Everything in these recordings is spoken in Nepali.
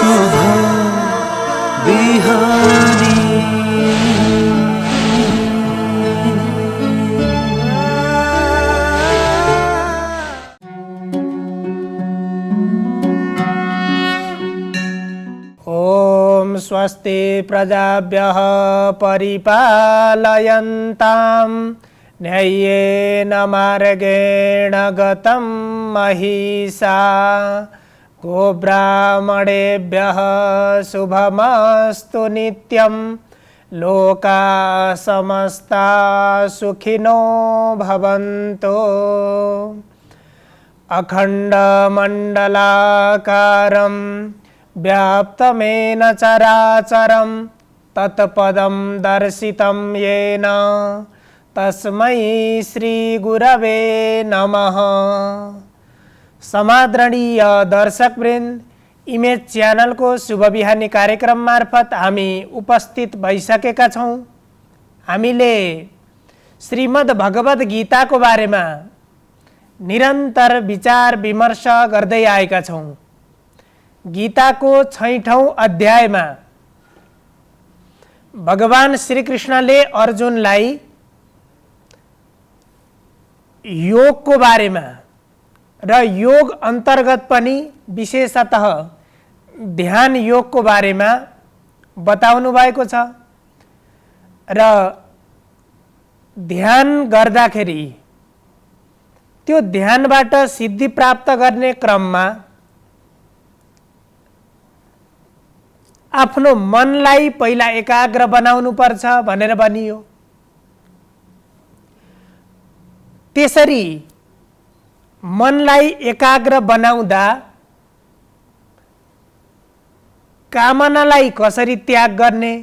शुभ बिहानी। ओम स्वस्ति प्रजाभ्यः परिपालयन्तां न्याय्येन मार्गेण गतं महिषा। गोब्राह्मणेभ्यः शुभमस्तु नित्यं। लोकाः समस्ताः सुखिनो भवन्तु। अखण्डमण्डलाकारं व्याप्तमेन चराचरं तत्पदं दर्शितं येन तस्मै श्रीगुरवे नमः। समादरणीय दर्शकवृन्द, इमेज च्यानलको शुभ बिहानी कार्यक्रम मार्फत हामी उपस्थित भइसकेका छौँ। हामीले श्रीमद् भगवद गीताको बारेमा निरन्तर विचार विमर्श गर्दै आएका छौँ। गीताको 6औं अध्यायमा भगवान श्रीकृष्णले अर्जुनलाई योगको बारेमा र योग अन्तर्गत पनि विशेषतः ध्यान योगको बारेमा बताउनु भएको छ र ध्यान गर्दाखेरि त्यो ध्यानबाट सिद्धि प्राप्त गर्ने क्रममा आफ्नो मनलाई पहिला एकाग्र बनाउनु पर्छ भनेर भनियो। त्यसरी मनलाई एकाग्र बनाउँदा कामनालाई कसरी त्याग गर्ने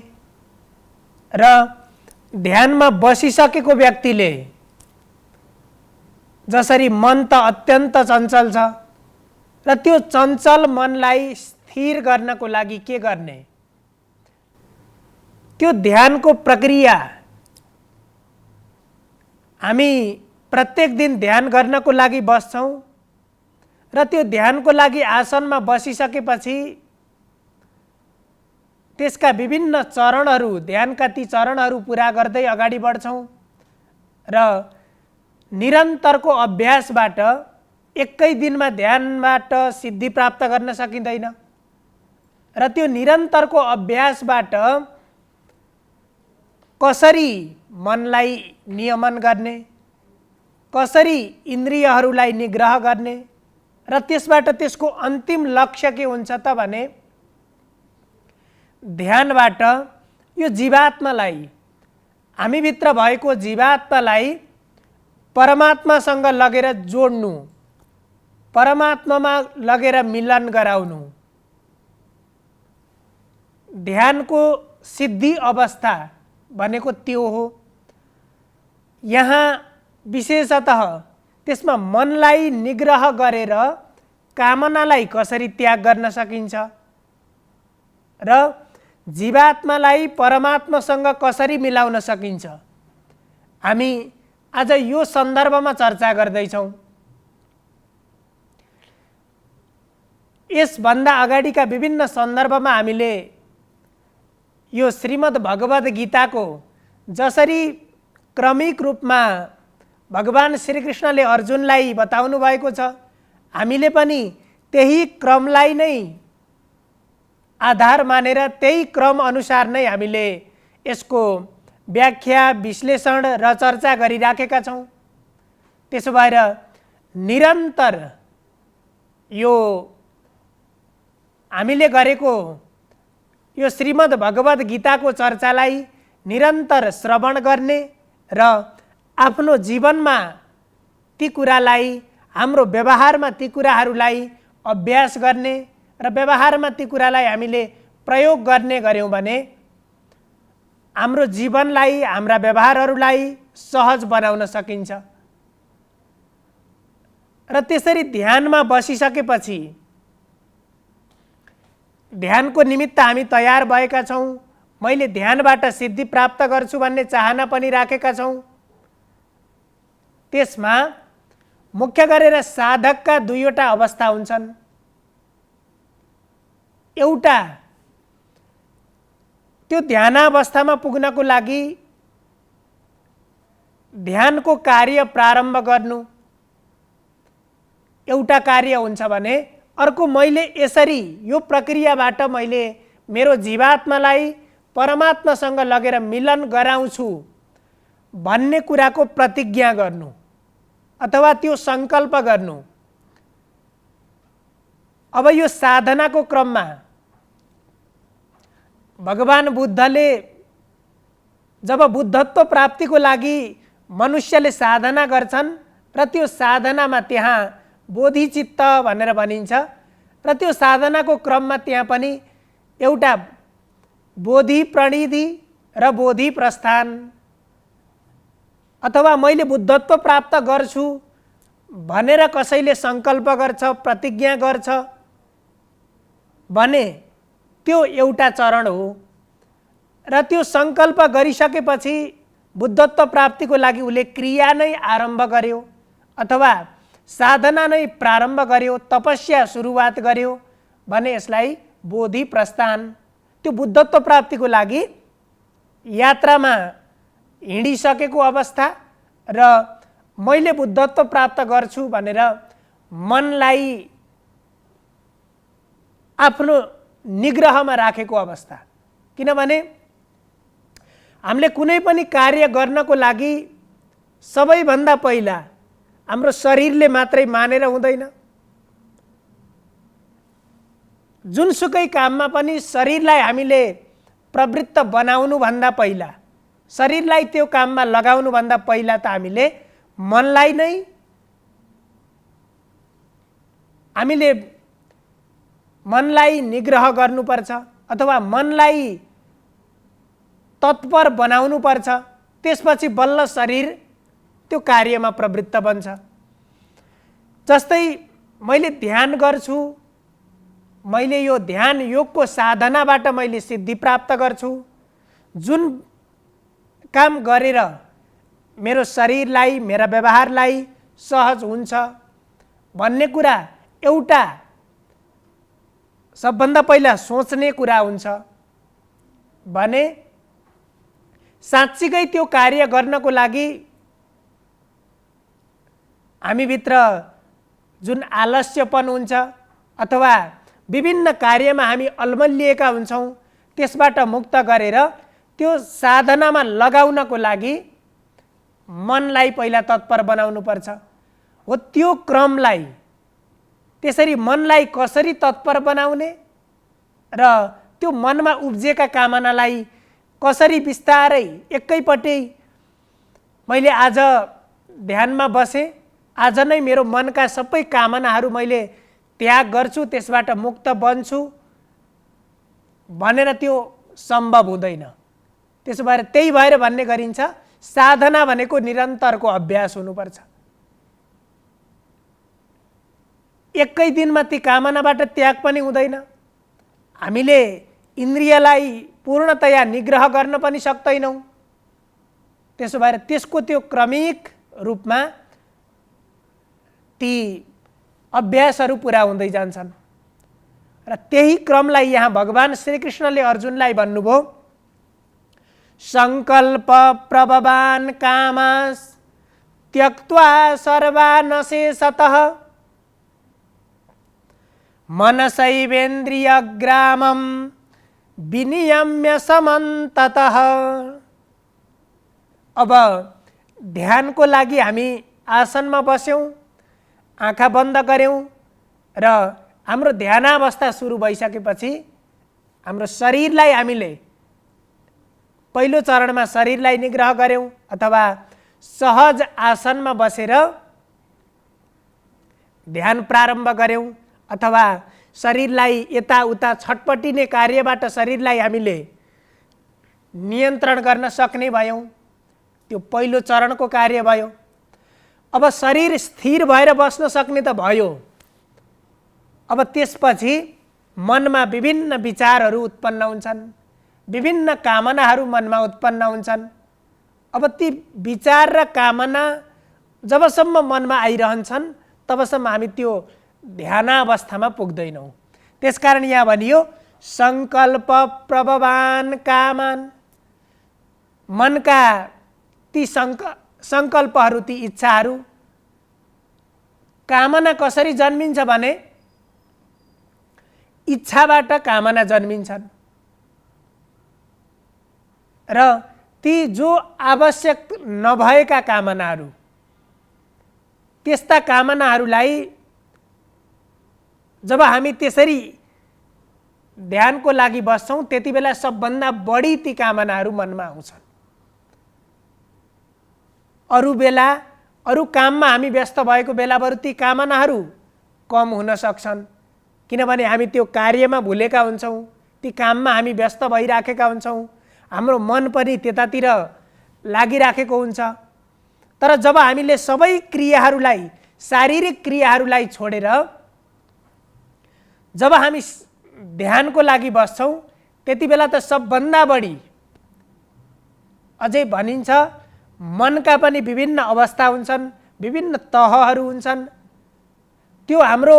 र ध्यानमा बसिसकेको व्यक्तिले जसरी मन त अत्यन्त चञ्चल छ र त्यो चञ्चल मनलाई स्थिर गर्नको लागि के गर्ने, त्यो ध्यानको प्रक्रिया हामी प्रत्येक दिन ध्यान गर्नको लागि बस्छौँ र त्यो ध्यानको लागि आसनमा बसिसकेपछि त्यसका विभिन्न चरणहरू, ध्यानका ती चरणहरू पुरा गर्दै अगाडि बढ्छौँ र निरन्तरको अभ्यासबाट एकै दिनमा ध्यानबाट सिद्धि प्राप्त गर्न सकिँदैन र त्यो निरन्तरको अभ्यासबाट कसरी मनलाई नियमन गर्ने, कसरी इन्द्रियहरूलाई निग्रह गर्ने र त्यसबाट त्यसको अन्तिम लक्ष्य के हुन्छ त भने ध्यानबाट यो जीवात्मालाई, हामीभित्र भएको जीवात्मालाई परमात्मासँग लगेर जोड्नु, परमात्मामा लगेर मिलन गराउनु। ध्यानको सिद्धि अवस्था भनेको त्यो हो। यहाँ विशेषतः त्यसमा मनलाई निग्रह गरेर कामनालाई कसरी त्याग गर्न सकिन्छ र जीवात्मालाई परमात्मासँग कसरी मिलाउन सकिन्छ, हामी आज यो सन्दर्भमा चर्चा गर्दैछौँ। यसभन्दा अगाडिका विभिन्न सन्दर्भमा हामीले यो श्रीमद् भगवद गीताको जसरी क्रमिक रूपमा भगवान श्रीकृष्णले अर्जुनलाई बताउनु भएको छ, हामीले पनि त्यही क्रमलाई नै आधार मानेर त्यही क्रम अनुसार नै हामीले यसको व्याख्या, विश्लेषण र चर्चा गरिराखेका छौँ। त्यसो भएर निरन्तर यो हामीले गरेको यो श्रीमद् भगवद गीताको चर्चालाई निरन्तर श्रवण गर्ने र आफ्नो जीवनमा ती कुरालाई, हाम्रो व्यवहारमा ती कुराहरूलाई अभ्यास गर्ने र व्यवहारमा ती कुरालाई हामीले प्रयोग गर्ने गर्यौँ भने हाम्रो जीवनलाई, हाम्रा व्यवहारहरूलाई सहज बनाउन सकिन्छ। र त्यसरी ध्यानमा बसिसकेपछि ध्यानको निमित्त हामी तयार भएका छौँ। मैले ध्यानबाट सिद्धि प्राप्त गर्छु भन्ने चाहना पनि राखेका छौँ। त्यसमा मुख्य गरेर साधकका दुईवटा अवस्था हुन्छन्। एउटा त्यो ध्यानावस्थामा पुग्नको लागि ध्यानको कार्य प्रारम्भ गर्नु एउटा कार्य हुन्छ भने अर्को मैले यसरी यो प्रक्रियाबाट मैले मेरो जीवात्मालाई परमात्मासँग लगेर मिलन गराउँछु भन्ने कुराको प्रतिज्ञा गर्नु अथवा त्यो संकल्प गर्नु। अब यो साधनाको क्रममा भगवान बुद्धले जब बुद्धत्व प्राप्तिको लागि मनुष्यले साधना गर्छन् र त्यो साधनामा त्यहाँ बोधिचित्त भनेर भनिन्छ र त्यो साधनाको क्रममा त्यहाँ पनि एउटा बोधि प्रणिधि र बोधि प्रस्थान अथवा मैले बुद्धत्व प्राप्त गर्छु भनेर कसैले संकल्प गर्छ प्रतिज्ञा गर्छ भने त्यो एउटा चरण हो र त्यो संकल्प गरिसकेपछि बुद्धत्व प्राप्तिको लागि उसले क्रिया नै आरम्भ गर्यो अथवा साधना नै प्रारम्भ गर्यो तपस्या सुरुवात गर्यो भने यसलाई बोधि प्रस्थान। त्यो बुद्धत्व प्राप्तिको लागि यात्रामा हिँडिसकेको अवस्था र मैले बुद्धत्व प्राप्त गर्छु भनेर मनलाई आफ्नो निग्रहमा राखेको अवस्था। किनभने हामीले कुनै पनि कार्य गर्नको लागि सबैभन्दा पहिला हाम्रो शरीरले मात्रै मानेर हुँदैन। जुनसुकै काममा पनि शरीरलाई हामीले प्रवृत्त बनाउनु भन्दा पहिला शरीरलाई त्यो काममा लगाउनु भन्दा पहिला त हामीले मनलाई निग्रह गर्नुपर्छ अथवा मनलाई तत्पर बनाउनु पर्छ। त्यसपछि बल्ल शरीर त्यो कार्यमा प्रवृत्त बन्छ। जस्तै मैले ध्यान गर्छु, मैले यो ध्यान योगको साधनाबाट मैले सिद्धि प्राप्त गर्छु, जुन काम गरेर मेरो शरीरलाई मेरा व्यवहारलाई सहज हुन्छ भन्ने कुरा एउटा सबभन्दा पहिला सोच्ने कुरा हुन्छ भने साँच्चीकै त्यो कार्य गर्नको लागि हामीभित्र जुन आलस्यपन हुन्छ अथवा विभिन्न कार्यमा हामी अल्मलिएका हुन्छौँ त्यसबाट मुक्त गरेर त्यो साधनामा लगाउनको लागि मनलाई पहिला तत्पर बनाउनु पर्छ। हो त्यो क्रमलाई त्यसरी मनलाई कसरी तत्पर बनाउने र त्यो मनमा उब्जेका कामनालाई कसरी बिस्तारै एकैपट्टि मैले आज ध्यानमा बसेँ, आज नै मेरो मनका सबै कामनाहरू मैले त्याग गर्छु, त्यसबाट मुक्त बन्छु भनेर त्यो सम्भव हुँदैन। त्यसो भएर त्यही भएर भन्ने गरिन्छ साधना भनेको निरन्तरको अभ्यास हुनुपर्छ। एकै दिनमा ती कामनाबाट त्याग पनि हुँदैन। हामीले इन्द्रियलाई पूर्णतया निग्रह गर्न पनि सक्दैनौँ। त्यसो भएर त्यसको त्यो क्रमिक रूपमा ती अभ्यासहरू पुरा हुँदै जान्छन् र त्यही क्रमलाई यहाँ भगवान श्रीकृष्णले अर्जुनलाई भन्नुभयो, संकल्प प्रभवान कामास त्यक्त्वा सर्वानशेषतः मनसैवेन्द्रियग्रामं विनियम्य समन्ततः। अब ध्यानको लागि हामी आसनमा बस्यौँ, आँखा बन्द गर्यौँ र हाम्रो ध्यानावस्था सुरु भइसकेपछि हाम्रो शरीरलाई हामीले पहिलो चरणमा शरीरलाई निग्रह गर्यौँ अथवा सहज आसनमा बसेर ध्यान प्रारम्भ गर्यौँ अथवा शरीरलाई यताउता छटपटिने कार्यबाट शरीरलाई हामीले नियन्त्रण गर्न सक्ने भयौँ। त्यो पहिलो चरणको कार्य भयो। अब शरीर स्थिर भएर बस्न सक्ने त भयो। अब त्यसपछि मनमा विभिन्न विचारहरू उत्पन्न हुन्छन्, विभिन्न कामनाहरू मनमा उत्पन्न हुन्छन्। अब ती विचार र कामना जबसम्म मनमा आइरहन्छन् तबसम्म हामी त्यो ध्यानावस्थामा पुग्दैनौँ। त्यसकारण यहाँ भनियो सङ्कल्प प्रभवान कामान, मनका ती सङ्कल्पहरू, ती इच्छाहरू। कामना कसरी जन्मिन्छ भने इच्छाबाट कामना जन्मिन्छन् र ती जो आवश्यक नभएका कामनाहरू, त्यस्ता कामनाहरूलाई जब हामी त्यसरी ध्यानको लागि बस्छौँ त्यति बेला सबभन्दा बढी ती कामनाहरू मनमा आउँछन्। अरू बेला अरू काममा हामी व्यस्त भएको बेला बरु ती कामनाहरू कम हुन सक्छन्, किनभने हामी त्यो कार्यमा भुलेका हुन्छौँ, ती काममा हामी व्यस्त भइराखेका हुन्छौँ, हाम्रो मन पनि त्यतातिर लागिराखेको हुन्छ। तर जब हामीले सबै क्रियाहरूलाई, शारीरिक क्रियाहरूलाई छोडेर जब हामी ध्यानको लागि बस्छौँ त्यति बेला त सबभन्दा बढी अझै भनिन्छ मनका पनि विभिन्न अवस्था हुन्छन्, विभिन्न तहहरू हुन्छन्। त्यो हाम्रो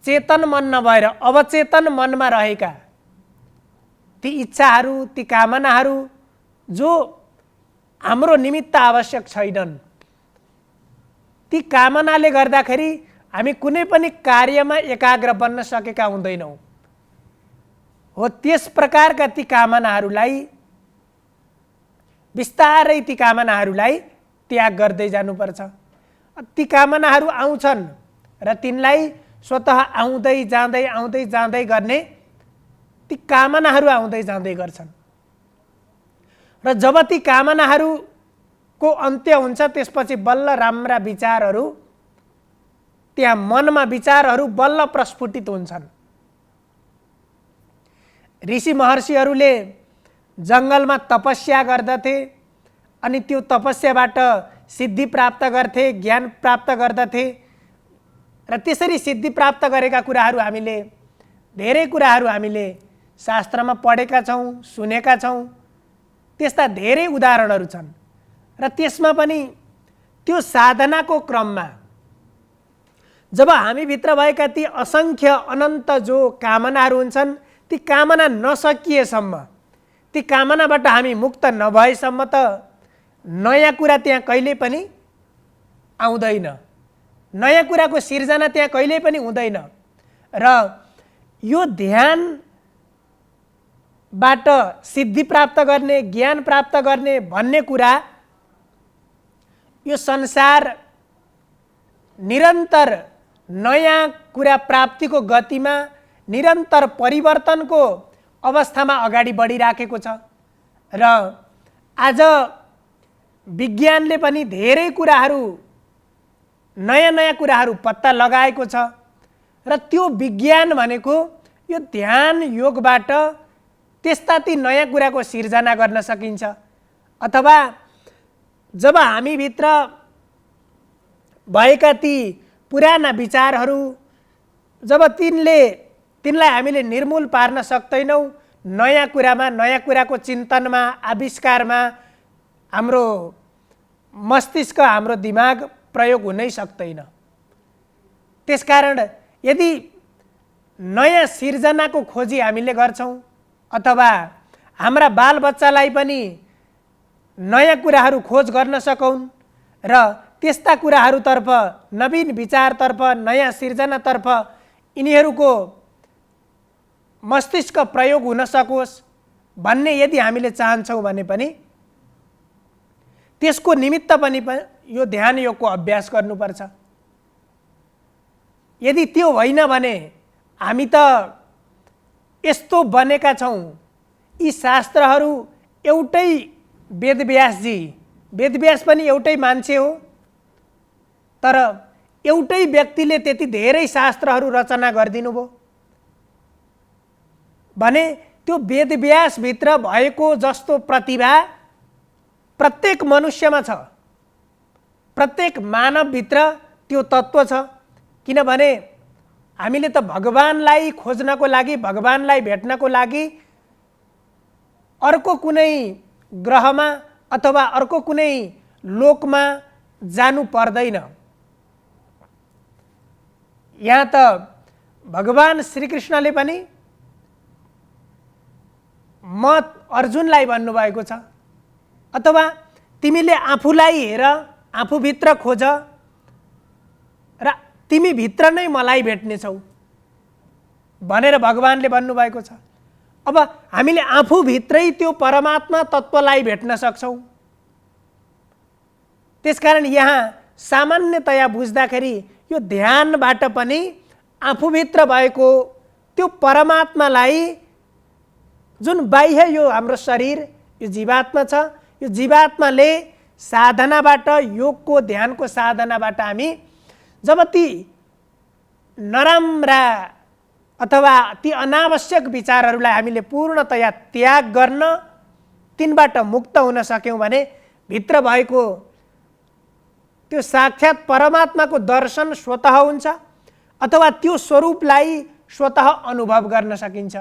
चेतन मन नभएर अवचेतन मनमा रहेका ती इच्छाहरू, ती कामनाहरू जो हाम्रो निमित्त आवश्यक छैनन्, ती कामनाले गर्दाखेरि हामी कुनै पनि कार्यमा एकाग्र बन्न सकेका हुँदैनौँ। हो त्यस प्रकारका ती कामनाहरूलाई बिस्तारै ती कामनाहरूलाई त्याग गर्दै जानुपर्छ। ती कामनाहरू आउँछन् र तिनलाई स्वतः आउँदै जाँदै गर्ने ती कामनाहरू आउँदै जाँदै गर्छन् र जब ती कामनाहरूको अन्त्य हुन्छ त्यसपछि बल्ल राम्रा विचारहरू, त्यहाँ मनमा विचारहरू बल्ल प्रस्फुटित हुन्छन्। ऋषि महर्षिहरूले जङ्गलमा तपस्या गर्दथे अनि त्यो तपस्याबाट सिद्धि प्राप्त गर्थे, ज्ञान प्राप्त गर्दथे र त्यसरी सिद्धि प्राप्त गरेका कुराहरू हामीले, धेरै कुराहरू हामीले शास्त्रमा पढेका छौँ, सुनेका छौँ। त्यस्ता धेरै उदाहरणहरू छन् र त्यसमा पनि त्यो साधनाको क्रममा जब हामीभित्र भएका ती असङ्ख्य अनन्त जो कामनाहरू हुन्छन्, ती कामना नसकिएसम्म, ती कामनाबाट हामी मुक्त नभएसम्म त नयाँ कुरा त्यहाँ कहिल्यै पनि आउँदैन, नयाँ कुराको सिर्जना त्यहाँ कहिल्यै पनि हुँदैन। र यो ध्यानबाट सिद्धि प्राप्त गर्ने, ज्ञान प्राप्त गर्ने भन्ने कुरा यो संसार निरन्तर नयाँ कुरा प्राप्तिको गतिमा, निरन्तर परिवर्तनको अवस्थामा अगाडि बढिराखेको छ र आज विज्ञानले पनि धेरै कुराहरू, नयाँ कुराहरू पत्ता लगाएको छ र त्यो विज्ञान भनेको यो ध्यान योगबाट त्यस्ता ती नयाँ कुराको सिर्जना गर्न सकिन्छ। अथवा जब हामीभित्र भएका ती पुराना विचारहरू जब तिनलाई हामीले निर्मूल पार्न सक्दैनौँ, नयाँ कुरामा, नयाँ कुराको चिन्तनमा, आविष्कारमा हाम्रो मस्तिष्क, हाम्रो दिमाग प्रयोग हुनै सक्दैन। त्यसकारण यदि नयाँ सिर्जनाको खोजी हामीले गर्छौँ अथवा हाम्रा बालबच्चालाई पनि नयाँ कुराहरू खोज गर्न सकौन् र त्यस्ता कुराहरूतर्फ, नवीन विचारतर्फ, नयाँ सिर्जनातर्फ यिनीहरूको मस्तिष्क प्रयोग हुन सकोस् भन्ने यदि हामीले चाहन्छौँ भने पनि त्यसको निमित्त पनि यो ध्यान योगको अभ्यास गर्नुपर्छ। यदि त्यो होइन भने हामी त यस्तो बनेका छौँ, यी शास्त्रहरू एउटै वेदव्यास पनि एउटै मान्छे हो, तर एउटै व्यक्तिले त्यति धेरै शास्त्रहरू रचना गरिदिनु भयो भने त्यो वेदव्यासभित्र भएको जस्तो प्रतिभा प्रत्येक मनुष्यमा छ, प्रत्येक मानवभित्र त्यो तत्त्व छ। किनभने हामीले त भगवानलाई खोज्नको लागि, भगवानलाई भेट्नको लागि अर्को कुनै ग्रहमा अथवा अर्को कुनै लोकमा जानु पर्दैन। यहाँ त भगवान श्रीकृष्णले पनि म अर्जुनलाई भन्नुभएको छ, अथवा तिमीले आफूलाई हेर, आफूभित्र खोज र तिमी भित्र नै मलाई भेट्नेछौ भनेर भगवानले भन्नुभएको छ। अब हामीले आफूभित्रै त्यो परमात्मा तत्त्वलाई भेट्न सक्छौँ। त्यसकारण यहाँ सामान्यतया बुझ्दाखेरि यो ध्यानबाट पनि आफूभित्र भएको त्यो परमात्मालाई, जुन बाह्य यो हाम्रो शरीर यो जीवात्मा छ, यो जीवात्माले साधनाबाट, योगको ध्यानको साधनाबाट हामी जब ती नराम्रा अथवा ती अनावश्यक विचारहरूलाई हामीले पूर्णतया त्याग गर्न, तिनबाट मुक्त हुन सक्यौँ भने भित्र भएको त्यो साक्षात् परमात्माको दर्शन स्वतः हुन्छ, अथवा त्यो स्वरूपलाई स्वतः अनुभव गर्न सकिन्छ।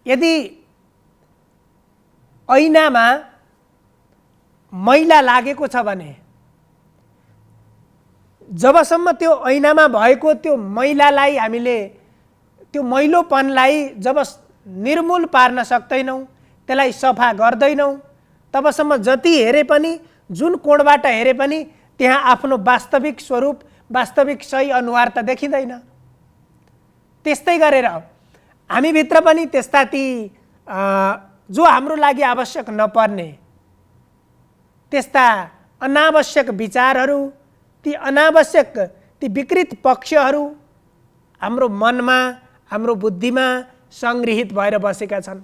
यदि ऐनामा मैला लागेको छ भने जबसम्म त्यो ऐनामा भएको त्यो मैलालाई हामीले, त्यो मैलोपनलाई जब निर्मूल पार्न सक्दैनौँ, त्यसलाई सफा गर्दैनौँ, तबसम्म जति हेरे पनि, जुन कोणबाट हेरे पनि त्यहाँ आफ्नो वास्तविक स्वरूप, वास्तविक सही अनुहार त देखिँदैन। त्यस्तै गरेर हामीभित्र पनि त्यस्ता ती जो हाम्रो लागि आवश्यक नपर्ने त्यस्ता अनावश्यक विचारहरू, ती अनावश्यक ती विकृत पक्षहरू हाम्रो मनमा, हाम्रो बुद्धिमा सङ्ग्रहित भएर बसेका छन्।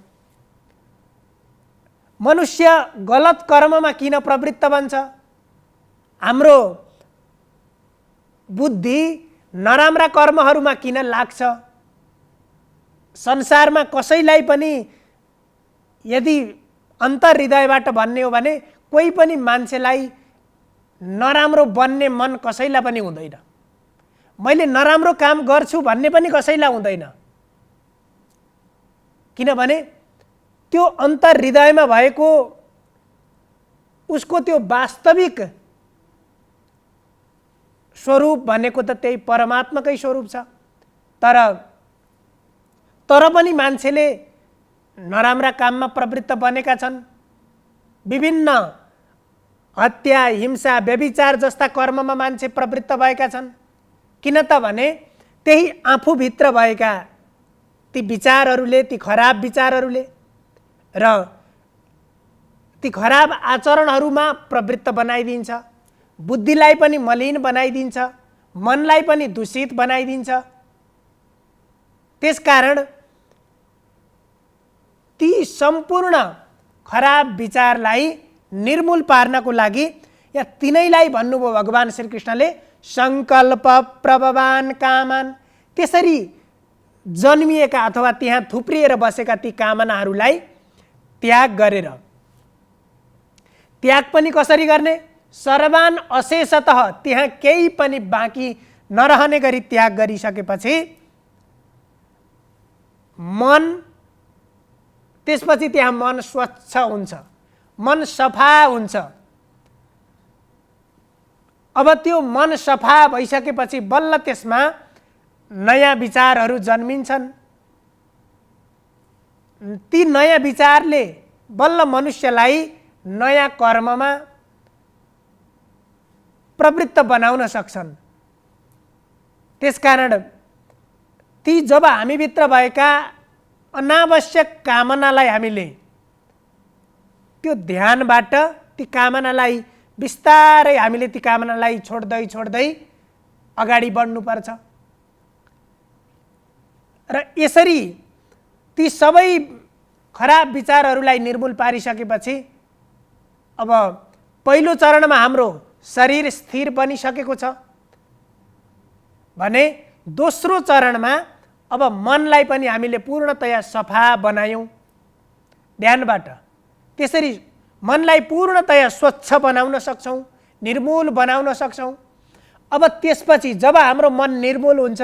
मनुष्य गलत कर्ममा किन प्रवृत्त बन्छ? हाम्रो बुद्धि नराम्रा कर्महरूमा किन लाग्छ? संसारमा कसैलाई पनि यदि अन्तर्हृदयबाट भन्ने हो भने कोही पनि मान्छेलाई नराम्रो बन्ने मन कसैलाई पनि हुँदैन। मैले नराम्रो काम गर्छु भन्ने पनि कसैलाई हुँदैन, किनभने त्यो अन्तर्हृदयमा भएको उसको त्यो वास्तविक स्वरूप भनेको त त्यही परमात्माकै स्वरूप छ। तर पनि मान्छेले नराम्रा काममा प्रवृत्त बनेका छन्। विभिन्न हत्या, हिंसा, व्यभिचार जस्ता कर्ममा मान्छे प्रवृत्त भएका छन्। किन त भने त्यही आफूभित्र भएका ती विचारहरूले, ती खराब विचारहरूले र ती खराब आचरणहरूमा प्रवृत्त बनाइदिन्छ। बुद्धिलाई पनि मलिन बनाइदिन्छ, मनलाई पनि दूषित बनाइदिन्छ। त्यसकारण ती सम्पूर्ण खराब विचारलाई निर्मूल पार्नको लागि या तिनैलाई भन्नुभयो भगवान श्रीकृष्णले सङ्कल्प प्रभवान कामान। त्यसरी जन्मिएका अथवा त्यहाँ थुप्रिएर बसेका ती कामनाहरूलाई त्याग गरेर, त्याग पनि कसरी गर्ने? सर्वान अशेषतः त्यहाँ केही पनि बाँकी नरहने गरी त्याग गरिसकेपछि मन, त्यसपछि त्यहाँ मन स्वच्छ हुन्छ, मन सफा हुन्छ। अब त्यो मन सफा भइसकेपछि बल्ल त्यसमा नयाँ विचारहरू जन्मिन्छन्। ती नयाँ विचारले बल्ल मनुष्यलाई नयाँ कर्ममा प्रवृत्त बनाउन सक्छन्। त्यसकारण ती जब हामीभित्र भएका अनावश्यक कामनालाई हामीले त्यो ध्यानबाट ती कामनालाई बिस्तारै हामीले ती कामनालाई छोड्दै छोड्दै अगाडि बढ्नुपर्छ। र यसरी ती सबै खराब विचारहरूलाई निर्मूल पारिसकेपछि अब पहिलो चरणमा हाम्रो शरीर स्थिर बनिसकेको छ भने दोस्रो चरणमा अब मनलाई पनि हामीले पूर्णतया सफा बनायौँ ध्यानबाट। त्यसरी मनलाई पूर्णतया स्वच्छ बनाउन सक्छौँ, निर्मूल बनाउन सक्छौँ। अब त्यसपछि जब हाम्रो मन निर्मूल हुन्छ,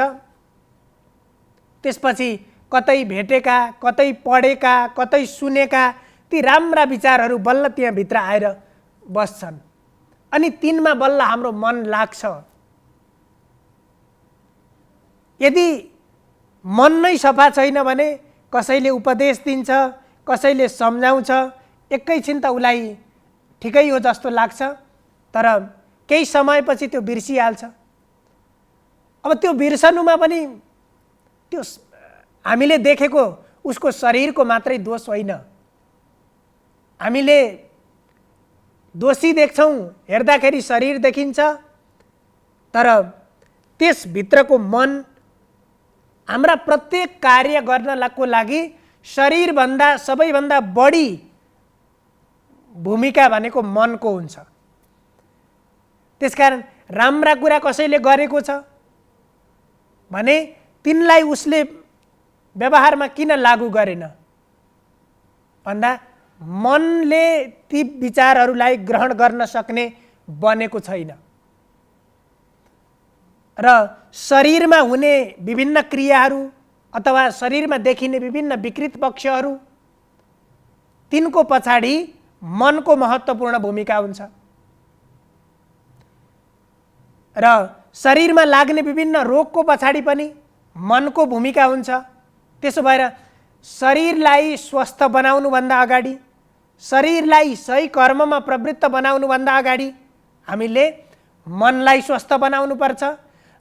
त्यसपछि कतै भेटेका, कतै पढेका, कतै सुनेका ती राम्रा विचारहरू बल्ल त्यहाँ भित्र आएर बस्छन् अनि तिनमा बल्ल हाम्रो मन लाग्छ। यदि मन नै सफा छैन भने कसैले उपदेश दिन्छ, कसैले सम्झाउँछ, एकैछिन त उसलाई ठिकै हो जस्तो लाग्छ, तर केही समयपछि त्यो बिर्सिहाल्छ। अब त्यो बिर्सनुमा पनि त्यो हामीले देखेको उसको शरीरको मात्रै दोष होइन, हामीले दोषी देख्छौँ, हेर्दाखेरि शरीर देखिन्छ, तर त्यसभित्रको मन हाम्रा प्रत्येक कार्य गर्नको लागि शरीरभन्दा सबैभन्दा बढी भूमिका भनेको मनको हुन्छ। त्यसकारण राम्रा कुरा कसैले गरेको छ भने तिनलाई उसले व्यवहारमा किन लागू गरेन भन्दा मनले ती विचारहरूलाई ग्रहण गर्न सक्ने बनेको छैन र शरीरमा हुने विभिन्न क्रियाहरू अथवा शरीरमा देखिने विभिन्न विकृत पक्षहरू तिनको पछाडि मनको महत्त्वपूर्ण भूमिका हुन्छ र शरीरमा लाग्ने विभिन्न रोगको पछाडि पनि मनको भूमिका हुन्छ। त्यसो भएर शरीरलाई स्वस्थ बनाउनुभन्दा अगाडि, शरीरलाई सही कर्ममा प्रवृत्त बनाउनुभन्दा अगाडि हामीले मनलाई स्वस्थ बनाउनुपर्छ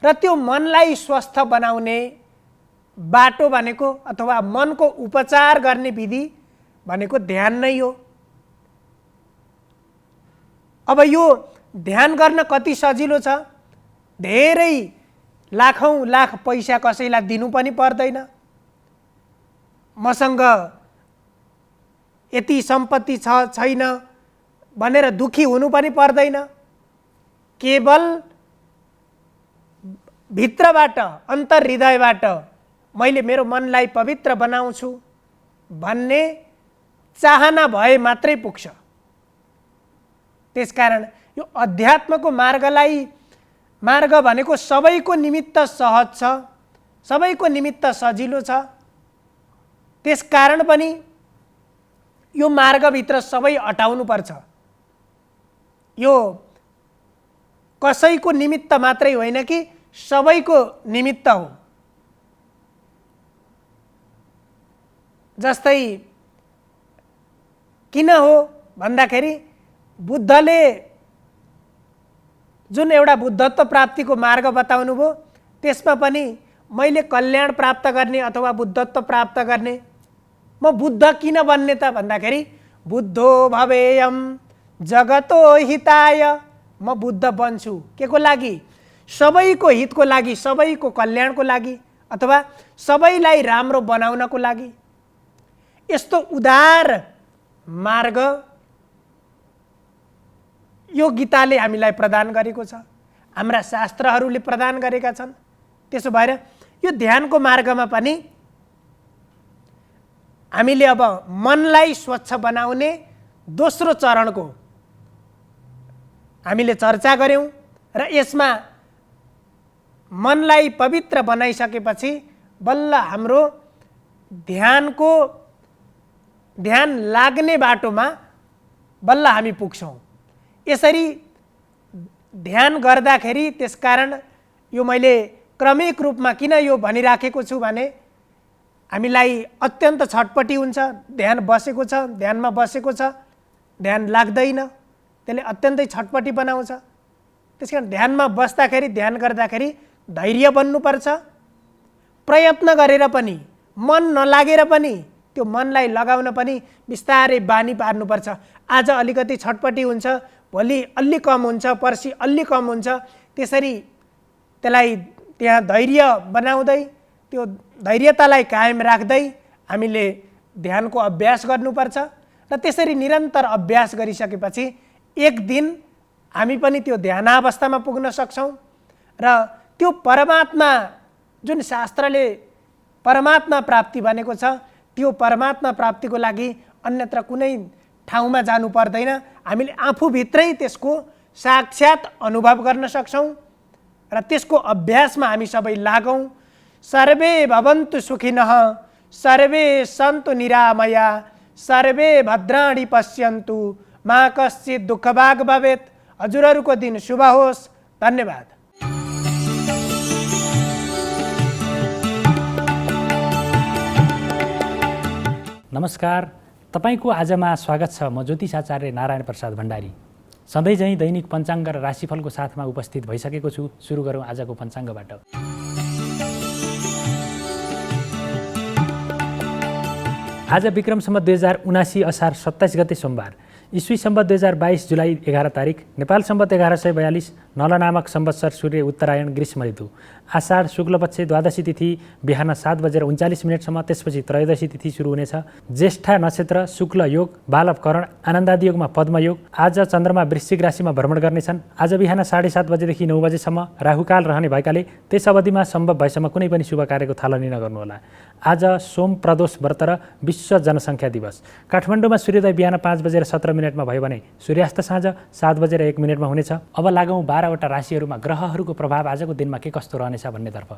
र त्यो मनलाई स्वस्थ बनाउने बाटो भनेको अथवा मनको उपचार गर्ने विधि भनेको ध्यान नै हो। अब यो ध्यान गर्न कति सजिलो छ, धेरै लाखौं लाख पैसा कसैलाई दिनु पनि पर्दैन, मसँग यति सम्पत्ति छैन भनेर दुखी हुनु पनि पर्दैन, केवल भित्रबाट अन्तर्हृदयबाट मैले मेरो मनलाई पवित्र बनाउँछु भन्ने चाहना भए मात्रै पुग्छ। त्यसकारण यो अध्यात्मको मार्ग भनेको सबैको निमित्त सहज छ, सबैको निमित्त सजिलो छ। त्यसकारण पनि यो मार्गभित्र सबै अटाउनुपर्छ। यो कसैको निमित्त मात्रै होइन कि सबैको निमित्त हो। जस्तै किन हो भन्दाखेरि बुद्धले जुन एउटा बुद्धत्व प्राप्तिको मार्ग बताउनु भयो त्यसमा पनि मैले कल्याण प्राप्त गर्ने अथवा बुद्धत्व प्राप्त गर्ने, म बुद्ध किन बन्ने त भन्दाखेरि बुद्धो भवेयम जगतो हिताय, म बुद्ध बन्छु के को लागि? सबैको हितको लागि, सबैको कल्याणको लागि अथवा सबैलाई राम्रो बनाउनको लागि। यस्तो उदार मार्ग यो गीताले हामीलाई प्रदान गरेको छ, हाम्रा शास्त्रहरूले प्रदान गरेका छन्। त्यसो भएर यो ध्यानको मार्गमा पनि हामीले अब मनलाई स्वच्छ बनाउने दोस्रो चरणको हामीले चर्चा गर्यौं र यसमा मनलाई पवित्र बनाइसकेपछि बल्ल हाम्रो ध्यान लाग्ने बाटोमा बल्ल हामी पुग्छौं। यसरी ध्यान गर्दाखेरि, त्यसकारण यो मैले क्रमिक रूपमा किन यो भनिराखेको छु भने हामीलाई अत्यन्त छटपटी हुन्छ, ध्यान बसेको छ, ध्यानमा बसेको छ, ध्यान लाग्दैन, त्यसले अत्यन्तै छटपटी बनाउँछ। त्यसकारण ध्यानमा बस्दाखेरि, ध्यान गर्दाखेरि धैर्य बन्नुपर्छ, प्रयत्न गरेर पनि, मन नलागेर पनि त्यो मनलाई लगाउन पनि बिस्तारै बानी पार्नुपर्छ। आज अलिकति छटपटी हुन्छ, भोलि अलि कम हुन्छ, पर्सि अलि कम हुन्छ, त्यसरी त्यसलाई त्यहाँ धैर्य बनाउँदै त्यो धैर्यतालाई कायम राख्दै हामीले ध्यानको अभ्यास गर्नुपर्छ र त्यसरी निरन्तर अभ्यास गरिसकेपछि एक दिन हामी पनि त्यो ध्यानावस्थामा पुग्न सक्छौं र त्यो परमात्मा जुन शास्त्रले परमात्मा प्राप्ति भनेको छ त्यो परमात्मा प्राप्तिको लागि अन्यत्र कुनै ठाउँमा जानु पर्दैन, हामीले आफूभित्रै त्यसको साक्षात अनुभव गर्न सक्छौं र त्यसको अभ्यासमा हामी सबै लागौं। सर्वे भवन्तु सुखिनः, सर्वे सन्तु निरामया, सर्वे भद्राणि पश्यन्तु, मा कश्चित् दुःखभाग् भवेत्। हजुरहरूको दिन शुभ होस्। धन्यवाद। नमस्कार, तपाईको आजमा स्वागत छ। म ज्योतिष आचार्य नारायण प्रसाद भण्डारी सधैँ झैँ दैनिक पञ्चाङ्ग र राशिफलको साथमा उपस्थित भइसकेको छु। सुरु गरौँ आजको पञ्चाङ्गबाट। आज विक्रम सम्वत 2079 असार 27 गते सोमबार, ईस्वी सम्वत 2022 जुलाई 11 तारिक, नेपाल सम्वत 1142, नल नामक संवत्सर, सूर्य उत्तरायण, ग्रीष्म ऋतु, आषाढ शुक्लपक्ष द्वादशी तिथि बिहान 7:39 त्यसपछि त्रयोदशी तिथि सुरु हुनेछ। ज्येष्ठा नक्षत्र, शुक्ल योग, बालव करण, आनन्दादि योगमा पद्मयोग। आज चन्द्रमा वृश्चिक राशिमा भ्रमण गर्नेछन्। आज बिहान 7:30 बजेदेखि 9 बजेसम्म राहुकाल रहने भएकाले त्यस अवधिमा सम्भव भएसम्म कुनै पनि शुभ कार्यको थालनी नगर्नुहोला। आज सोम प्रदोष व्रत र विश्व जनसङ्ख्या दिवस। काठमाडौँमा सूर्योदय बिहान 5:17 भयो भने सूर्यास्त साँझ 7:01 हुनेछ। अब लागौँ 12वटा राशिहरूमा ग्रहहरूको प्रभाव आजको दिनमा के कस्तो रहनेछ भन्नेतर्फ।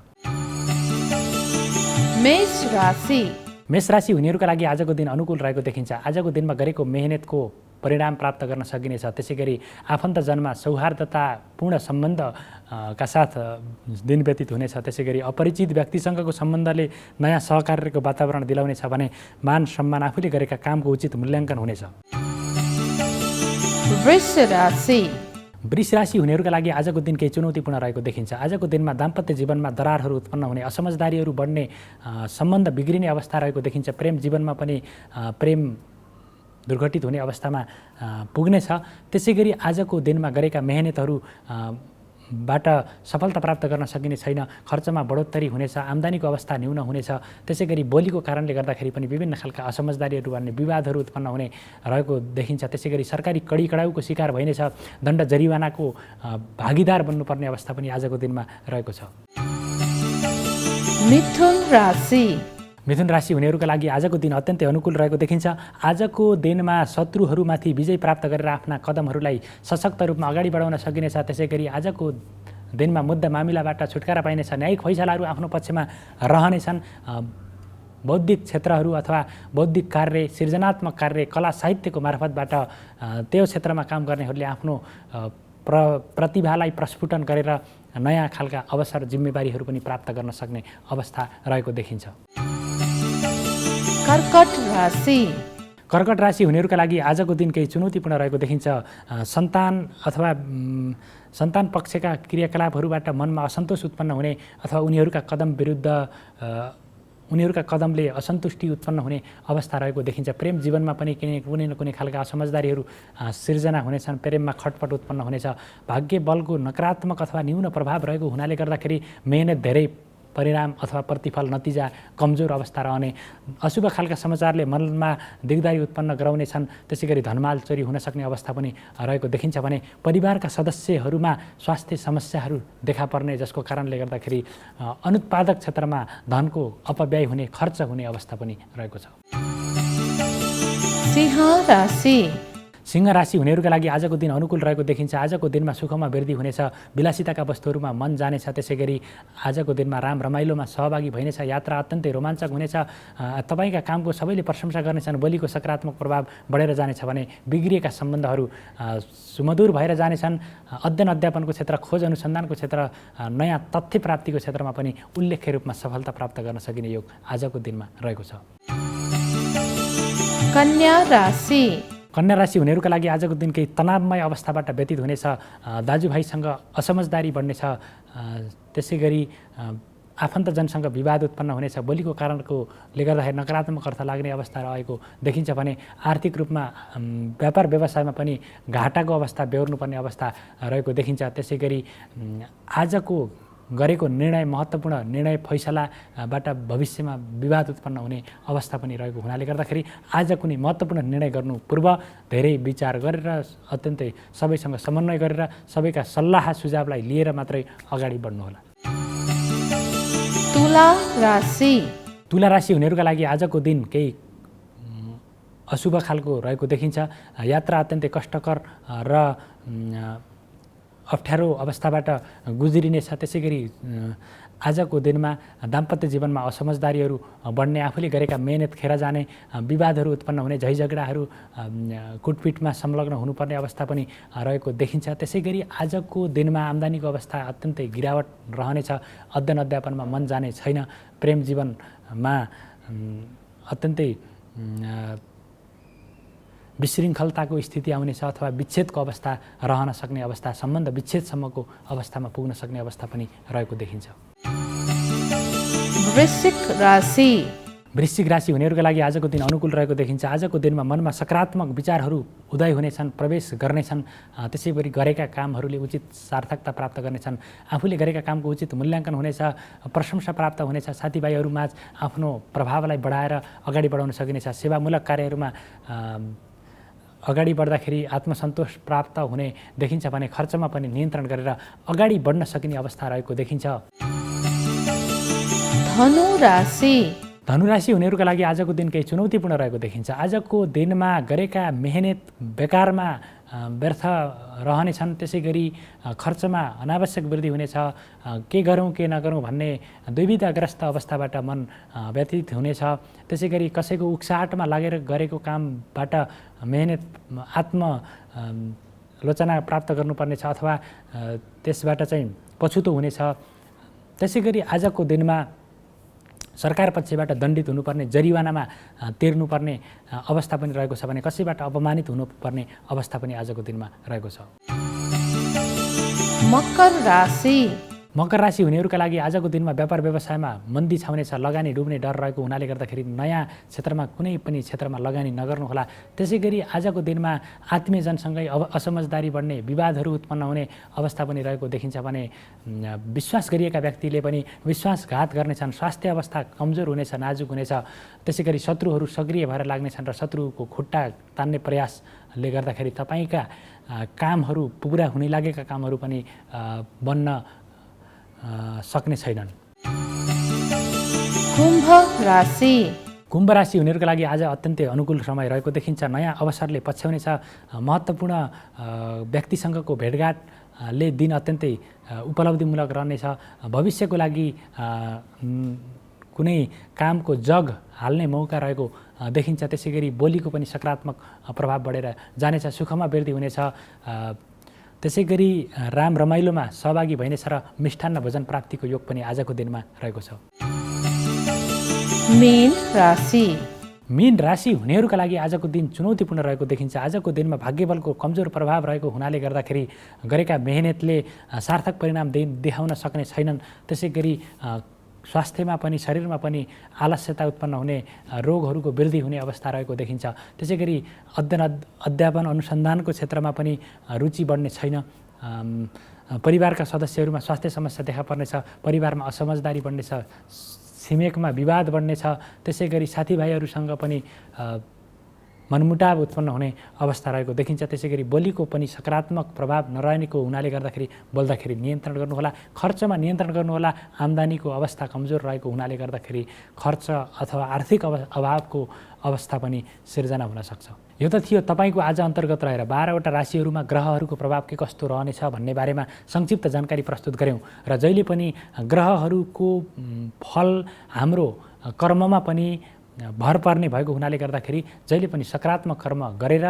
मेष राशि हुनेहरूका लागि आजको दिन अनुकूल रहेको देखिन्छ। आजको दिनमा गरेको मेहनतको परिणाम प्राप्त गर्न सकिनेछ। त्यसै गरी आफन्तजनमा सौहार्दतापूर्ण सम्बन्धका साथ दिन व्यतीत हुनेछ। त्यसै गरी अपरिचित व्यक्तिसँगको सम्बन्धले नयाँ सहकार्यको वातावरण दिलाउनेछ भने मान सम्मान, आफूले गरेका कामको उचित मूल्याङ्कन हुनेछ। वृष राशि हुनेहरूका लागि आजको दिन केही चुनौतीपूर्ण रहेको देखिन्छ। आजको दिनमा दाम्पत्य जीवनमा दरारहरू उत्पन्न हुने, असमझदारीहरू बढ्ने, सम्बन्ध बिग्रिने अवस्था रहेको देखिन्छ। प्रेम जीवनमा पनि प्रेम दुर्घटित हुने अवस्थामा पुग्नेछ। त्यसै गरी आजको दिनमा गरेका मेहनतहरू बाट सफलता प्राप्त गर्न सकिने छैन। खर्चमा बढोत्तरी हुनेछ, आम्दानीको अवस्था न्यून हुनेछ। त्यसै गरी बोलीको कारणले गर्दाखेरि पनि विभिन्न खालका असमझदारीहरू बढ्ने, विवादहरू उत्पन्न हुने रहेको देखिन्छ। त्यसै गरी सरकारी कडाउको शिकार भइनेछ। दण्ड जरिवानाको भागीदार बन्नुपर्ने अवस्था पनि आजको दिनमा रहेको छ। मिथुन राशि हुनेहरूका लागि आजको दिन अत्यन्तै अनुकूल रहेको देखिन्छ। आजको दिनमा शत्रुहरूमाथि विजय प्राप्त गरेर आफ्ना कदमहरूलाई सशक्त रूपमा अगाडि बढाउन सकिनेछ। त्यसै गरी आजको दिनमा मुद्दा मामिलाबाट छुटकारा पाइनेछ। न्यायिक फैसलाहरू आफ्नो पक्षमा रहनेछन्। बौद्धिक क्षेत्रहरू अथवा बौद्धिक कार्य, सृजनात्मक कार्य, कला साहित्यको मार्फतबाट त्यो क्षेत्रमा काम गर्नेहरूले आफ्नो प्रतिभालाई प्रस्फुटन गरेर नयाँ खालका अवसर, जिम्मेवारीहरू पनि प्राप्त गर्न सक्ने अवस्था रहेको देखिन्छ। कर्कट राशि हुनेहरूका लागि आजको दिन केही चुनौतीपूर्ण रहेको देखिन्छ। सन्तान पक्षका क्रियाकलापहरूबाट मनमा असन्तोष उत्पन्न हुने अथवा उनीहरूका कदमले असन्तुष्टि उत्पन्न हुने अवस्था रहेको देखिन्छ। प्रेम जीवनमा पनि कुनै न कुनै खालका असमझदारीहरू सिर्जना हुनेछन्। प्रेममा खटपट उत्पन्न हुनेछ। भाग्य बलको नकारात्मक अथवा न्यून प्रभाव रहेको हुनाले गर्दाखेरि मेहनत धेरै, परिणाम अथवा प्रतिफल, नतिजा कमजोर अवस्था रहने। अशुभ खालका समाचारले मनमा दिगदारी उत्पन्न गराउनेछन्। त्यसै गरी धनमाल चोरी हुन सक्ने अवस्था पनि रहेको देखिन्छ भने परिवारका सदस्यहरूमा स्वास्थ्य समस्याहरू देखा पर्ने, जसको कारणले गर्दाखेरि अनुत्पादक क्षेत्रमा धनको अपव्यय हुने, खर्च हुने अवस्था पनि रहेको छ। सिंह राशि हुनेहरूका लागि आजको दिन अनुकूल रहेको देखिन्छ। आजको दिनमा सुखमा वृद्धि हुनेछ। विलासिताका वस्तुहरूमा मन जानेछ। त्यसै गरी आजको दिनमा राम रमाइलोमा सहभागी भइनेछ। यात्रा अत्यन्तै रोमाञ्चक हुनेछ। तपाईँका कामको सबैले प्रशंसा गर्नेछन्। बोलीको सकारात्मक प्रभाव बढेर जानेछ भने बिग्रिएका सम्बन्धहरू सुमधुर भएर जानेछन्। अध्ययन अध्यापनको क्षेत्र, खोज अनुसन्धानको क्षेत्र, नयाँ तथ्य प्राप्तिको क्षेत्रमा पनि उल्लेख्य रूपमा सफलता प्राप्त गर्न सकिने योग आजको दिनमा रहेको छ। कन्या राशि हुनेहरूका लागि आजको दिन केही तनावमय अवस्थाबाट व्यतीत हुनेछ। दाजुभाइसँग असमझदारी बढ्नेछ। त्यसै गरी आफन्तजनसँग विवाद उत्पन्न हुनेछ। बोलीको कारणले गर्दाखेरि नकारात्मक अर्थ लाग्ने अवस्था रहेको देखिन्छ भने आर्थिक रूपमा व्यापार व्यवसायमा पनि घाटाको अवस्था बेहोर्नुपर्ने अवस्था रहेको देखिन्छ। त्यसै गरी आजको गरेको निर्णय, महत्त्वपूर्ण निर्णय, फैसलाबाट भविष्यमा विवाद उत्पन्न हुने अवस्था पनि रहेको हुनाले गर्दाखेरि आज कुनै महत्त्वपूर्ण निर्णय गर्नु पूर्व धेरै विचार गरेर, अत्यन्तै सबैसँग समन्वय गरेर, सबैका सल्लाह सुझावलाई लिएर मात्रै अगाडि बढ्नुहोला। तुला राशि हुनेहरूका लागि आजको दिन केही अशुभ खालको रहेको देखिन्छ। यात्रा अत्यन्तै कष्टकर र अप्ठ्यारो अवस्थाबाट गुज्रिनेछ। त्यसै गरी आजको दिनमा दाम्पत्य जीवनमा असमझदारीहरू बढ्ने, आफूले गरेका मेहनत खेर जाने, विवादहरू उत्पन्न हुने, झैझगडाहरू, कुटपिटमा संलग्न हुनुपर्ने अवस्था पनि रहेको देखिन्छ। त्यसै गरी आजको दिनमा आम्दानीको अवस्था अत्यन्तै गिरावट रहनेछ। अध्ययन अध्यापनमा मन जाने छैन। प्रेम जीवनमा अत्यन्तै विशृङ्खलताको स्थिति आउनेछ अथवा विच्छेदको अवस्था रहन सक्ने अवस्था, सम्बन्ध विच्छेदसम्मको अवस्थामा पुग्न सक्ने अवस्था पनि रहेको देखिन्छ। वृश्चिक राशि हुनेहरूका लागि आजको दिन अनुकूल रहेको देखिन्छ। आजको दिनमा मनमा सकारात्मक विचारहरू उदय हुनेछन्, प्रवेश गर्नेछन्। त्यसै गरी गरेका कामहरूले उचित सार्थकता प्राप्त गर्नेछन्। आफूले गरेका कामको उचित मूल्याङ्कन हुनेछ, प्रशंसा प्राप्त हुनेछ। साथीभाइहरूमाझ आफ्नो प्रभावलाई बढाएर अगाडि बढाउन सकिनेछ। सेवामूलक कार्यहरूमा अगाडि बढ्दाखेरि आत्मसन्तोष प्राप्त हुने देखिन्छ भने खर्चमा पनि नियन्त्रण गरेर अगाडि बढ्न सकिने अवस्था रहेको देखिन्छ। धनुराशि हुनेहरूका लागि आजको दिन केही चुनौतीपूर्ण रहेको देखिन्छ। आजको दिनमा गरेका मेहनत बेकारमा व्यर्थ रहनेछन्। त्यसै गरी खर्चमा अनावश्यक वृद्धि हुनेछ। के गरौँ के नगरौँ भन्ने दुविधाग्रस्त अवस्थाबाट मन व्यतीत हुनेछ। त्यसै गरी कसैको उक्साहटमा लागेर गरेको कामबाट मेहनत आत्मलोचना प्राप्त गर्नुपर्नेछ अथवा त्यसबाट चाहिँ पछुतो हुनेछ। त्यसै गरी आजको दिनमा सरकार पक्षबाट दण्डित हुनुपर्ने, जरिवानामा तिर्नुपर्ने अवस्था पनि रहेको छ भने कसैबाट अपमानित हुनुपर्ने अवस्था पनि आजको दिनमा रहेको छ। मकर राशि हुनेहरूका लागि आजको दिनमा व्यापार व्यवसायमा मन्दी छाउनेछ। लगानी डुब्ने डर रहेको हुनाले गर्दाखेरि नयाँ क्षेत्रमा कुनै पनि क्षेत्रमा लगानी नगर्नुहोला। त्यसै गरी आजको दिनमा आत्मीयजनसँगै असमझदारी बढ्ने, विवादहरू उत्पन्न हुने अवस्था पनि रहेको देखिन्छ भने विश्वास गरिएका व्यक्तिले पनि विश्वासघात गर्नेछन्। स्वास्थ्य अवस्था कमजोर हुनेछ, नाजुक हुनेछ। त्यसै गरी शत्रुहरू सक्रिय भएर लाग्नेछन् र शत्रुको खुट्टा तान्ने प्रयासले गर्दाखेरि तपाईँका कामहरू पुरा हुने लागेका कामहरू पनि बन्न सक्ने छैनन्। कुम्भ राशि हुनेहरूका लागि आज अत्यन्तै अनुकूल समय रहेको देखिन्छ। नयाँ अवसरले पछ्याउनेछ। महत्त्वपूर्ण व्यक्तिसँगको भेटघाटले दिन अत्यन्तै उपलब्धिमूलक रहनेछ। भविष्यको लागि कुनै कामको जग हाल्ने मौका रहेको देखिन्छ। त्यसै गरी बोलीको पनि सकारात्मक प्रभाव बढेर जानेछ। सुखमा वृद्धि हुनेछ। त्यसै गरी राम रमाइलोमा सहभागी भइनेछ र मिष्ठान्न भोजन प्राप्तिको योग पनि आजको दिनमा रहेको छ। मीन राशि हुनेहरूका लागि आजको दिन चुनौतीपूर्ण रहेको देखिन्छ। आजको दिनमा भाग्यबलको कमजोर प्रभाव रहेको हुनाले गर्दाखेरि गरेका मेहनतले सार्थक परिणाम देखाउन सक्ने छैनन्। त्यसै गरी स्वास्थ्यमा पनि शरीरमा पनि आलस्यता उत्पन्न हुने, रोगहरूको वृद्धि हुने अवस्था रहेको देखिन्छ। त्यसै गरी अध्ययन अनुसन्धानको क्षेत्रमा पनि रुचि बढ्ने छैन। परिवारका सदस्यहरूमा स्वास्थ्य समस्या देखा पर्नेछ। परिवारमा असमझदारी बढ्नेछ। छिमेकमा विवाद बढ्नेछ। त्यसै गरी साथीभाइहरूसँग पनि मनमुटाव उत्पन्न हुने अवस्था रहेको देखिन्छ। त्यसै गरी बोलीको पनि सकारात्मक प्रभाव नरहेको हुनाले गर्दाखेरि बोल्दाखेरि नियन्त्रण गर्नुहोला। खर्चमा नियन्त्रण गर्नुहोला। आम्दानीको अवस्था कमजोर रहेको हुनाले गर्दाखेरि खर्च अथवा आर्थिक अभावको अवस्था पनि सिर्जना हुन सक्छ। यो त थियो तपाईँको आज अन्तर्गत रहेर 12वटा राशिहरूमा ग्रहहरूको प्रभाव के कस्तो रहनेछ भन्ने बारेमा संक्षिप्त जानकारी प्रस्तुत गऱ्यौँ र जहिले पनि ग्रहहरूको फल हाम्रो कर्ममा पनि भर पर्ने भएको हुनाले गर्दाखेरि जहिले पनि सकारात्मक कर्म गरेर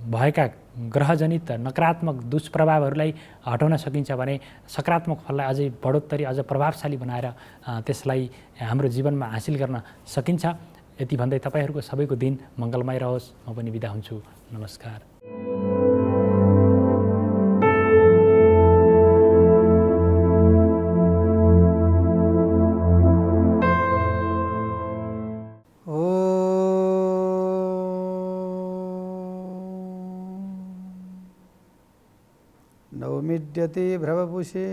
भएका ग्रहजनित नकारात्मक दुष्प्रभावहरूलाई हटाउन सकिन्छ भने सकारात्मक फललाई अझै बढोत्तरी, अझ प्रभावशाली बनाएर त्यसलाई हाम्रो जीवनमा हासिल गर्न सकिन्छ। यति भन्दै तपाईँहरूको सबैको दिन मङ्गलमय रहोस्। म पनि बिदा हुन्छु। नमस्कार। नवमिड्यते भ्रवपुषे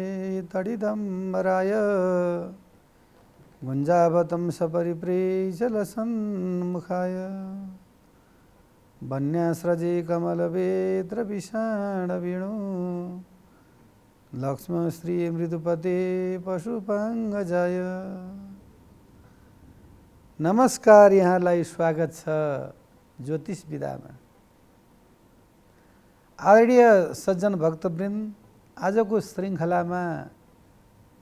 तडिदं मराय गुञ्जावतं सपरिप्रेजलसन्मुखाय वन्यास्रजे कमलवेत्रविषाणवेणु लक्ष्मश्री मृदुपते पशुपाङ्गजाय। नमस्कार, यहाँलाई स्वागत छ ज्योतिष विधामा। आदरणीय सज्जन भक्तवृन्द, आजको श्रृङ्खलामा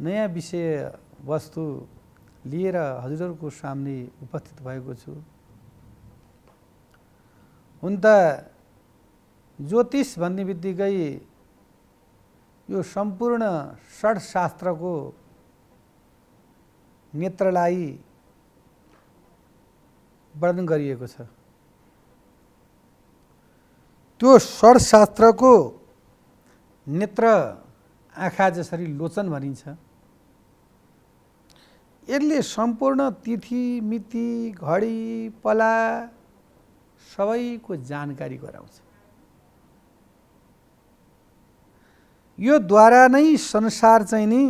नयाँ विषय वस्तु लिएर हजुरहरूको सामने उपस्थित भएको छु। हुन त ज्योतिष भन्ने बित्तिकै यो सम्पूर्ण षड्शास्त्रको नेत्रलाई वर्णन गरिएको छ। त्यो षड्शास्त्रको नेत्र आँखा जसरी लोचन भनिन्छ, यसले सम्पूर्ण तिथि मिति घडी पला सबैको जानकारी गराउँछ। यो द्वारा नै संसार चाहिँ नि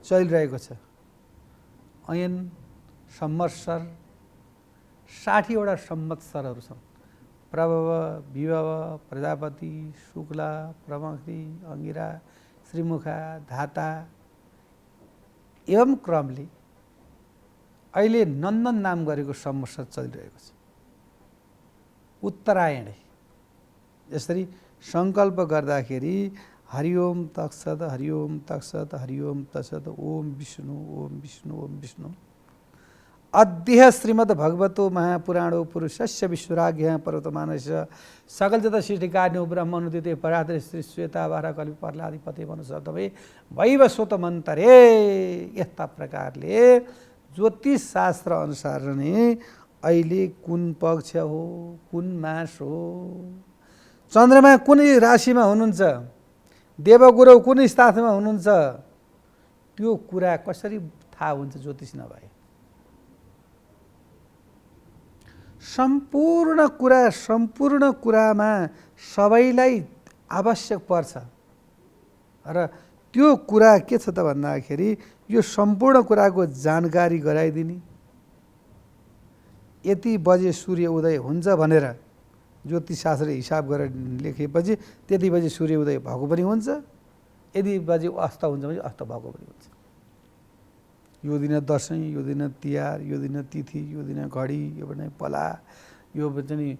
चलिरहेको छ। ऐन संवत्सर 60वटा संवत्सरहरू छन्। प्रभव, विभव, प्रजापति, शुक्ल, प्रमक्ति, अंगिरा, श्रीमुखा, धाता, एवं क्रमले अहिले नन्दन नाम गरेको संवत्सर चलिरहेको छ। उत्तरायण यसरी संकल्प गर्दाखेरि हरिओम तत्सत, हरिओम तत्सत, हरिओम तत्सत, ओम विष्णु, ओम विष्णु, ओम विष्णु। अद्य श्रीमद् भगवतो महापुराणो पुरुषस्य विश्वराज्ञः पर्वतमानस्य सकल जत सृष्टिकार्यो ब्रह्मनुदिते परात्रे श्री श्वेता वारा कल्प प्रहलादिपते मनुष्यतवे वैवस्वत मन्तरे। यस्ता प्रकारले ज्योतिष शास्त्र अनुसार नै अहिले कुन पक्ष हो, कुन मास हो, चन्द्रमा कुन राशिमा हुनुहुन्छ, देवगुरु कुन स्थानमा हुनुहुन्छ, त्यो कुरा कसरी थाहा हुन्छ ज्योतिष नभए। सम्पूर्ण कुरामा सबैलाई आवश्यक पर्छ र त्यो कुरा के छ त भन्दाखेरि यो सम्पूर्ण कुराको जानकारी गराइदिने, यति बजे सूर्य उदय हुन्छ भनेर ज्योतिष शास्त्रले हिसाब गरेर लेखेपछि त्यति बजे सूर्य उदय भएको पनि हुन्छ, यति बजे अस्त हुन्छ भने अस्त भएको पनि हुन्छ। यो दिन दसैँ, यो दिन तिहार, यो दिन तिथि, यो दिन घडी, यो दिन पला, यो चाहिँ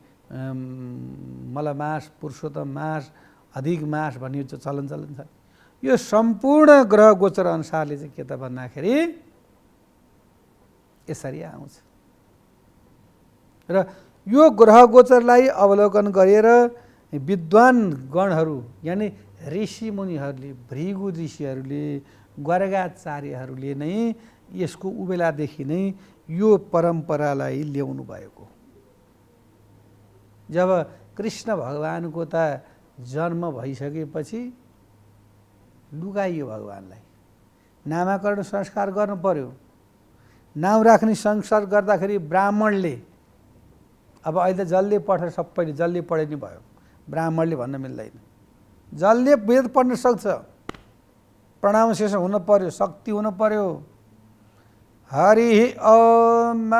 मलमास, पुरुषोत्तम मास, अधिक मास भन्ने चलन छ। यो सम्पूर्ण ग्रह गोचर अनुसारले चाहिँ के त भन्दाखेरि यसरी आउँछ र यो ग्रह गोचरलाई अवलोकन गरेर विद्वान गणहरू यानि ऋषि मुनिहरूले, भृगु ऋषिहरूले, गर्गाचार्यहरूले नै यसको उबेलादेखि नै यो परम्परालाई ल्याउनु भएको। जब कृष्ण भगवानको त जन्म भइसकेपछि लुगाइयो भगवानलाई, नामाकरण संस्कार गर्नु पर्यो। नाम राख्ने संस्कार गर्दाखेरि ब्राह्मणले, अब अहिले त जसले पढेर सबैले जसले पढे नि भयो, ब्राह्मणले भन्न मिल्दैन। जसले वेद पढ्न सक्छ, प्रणाउन्सिएसन हुन पर्यो, शक्ति हुन पर्यो। हरि ओम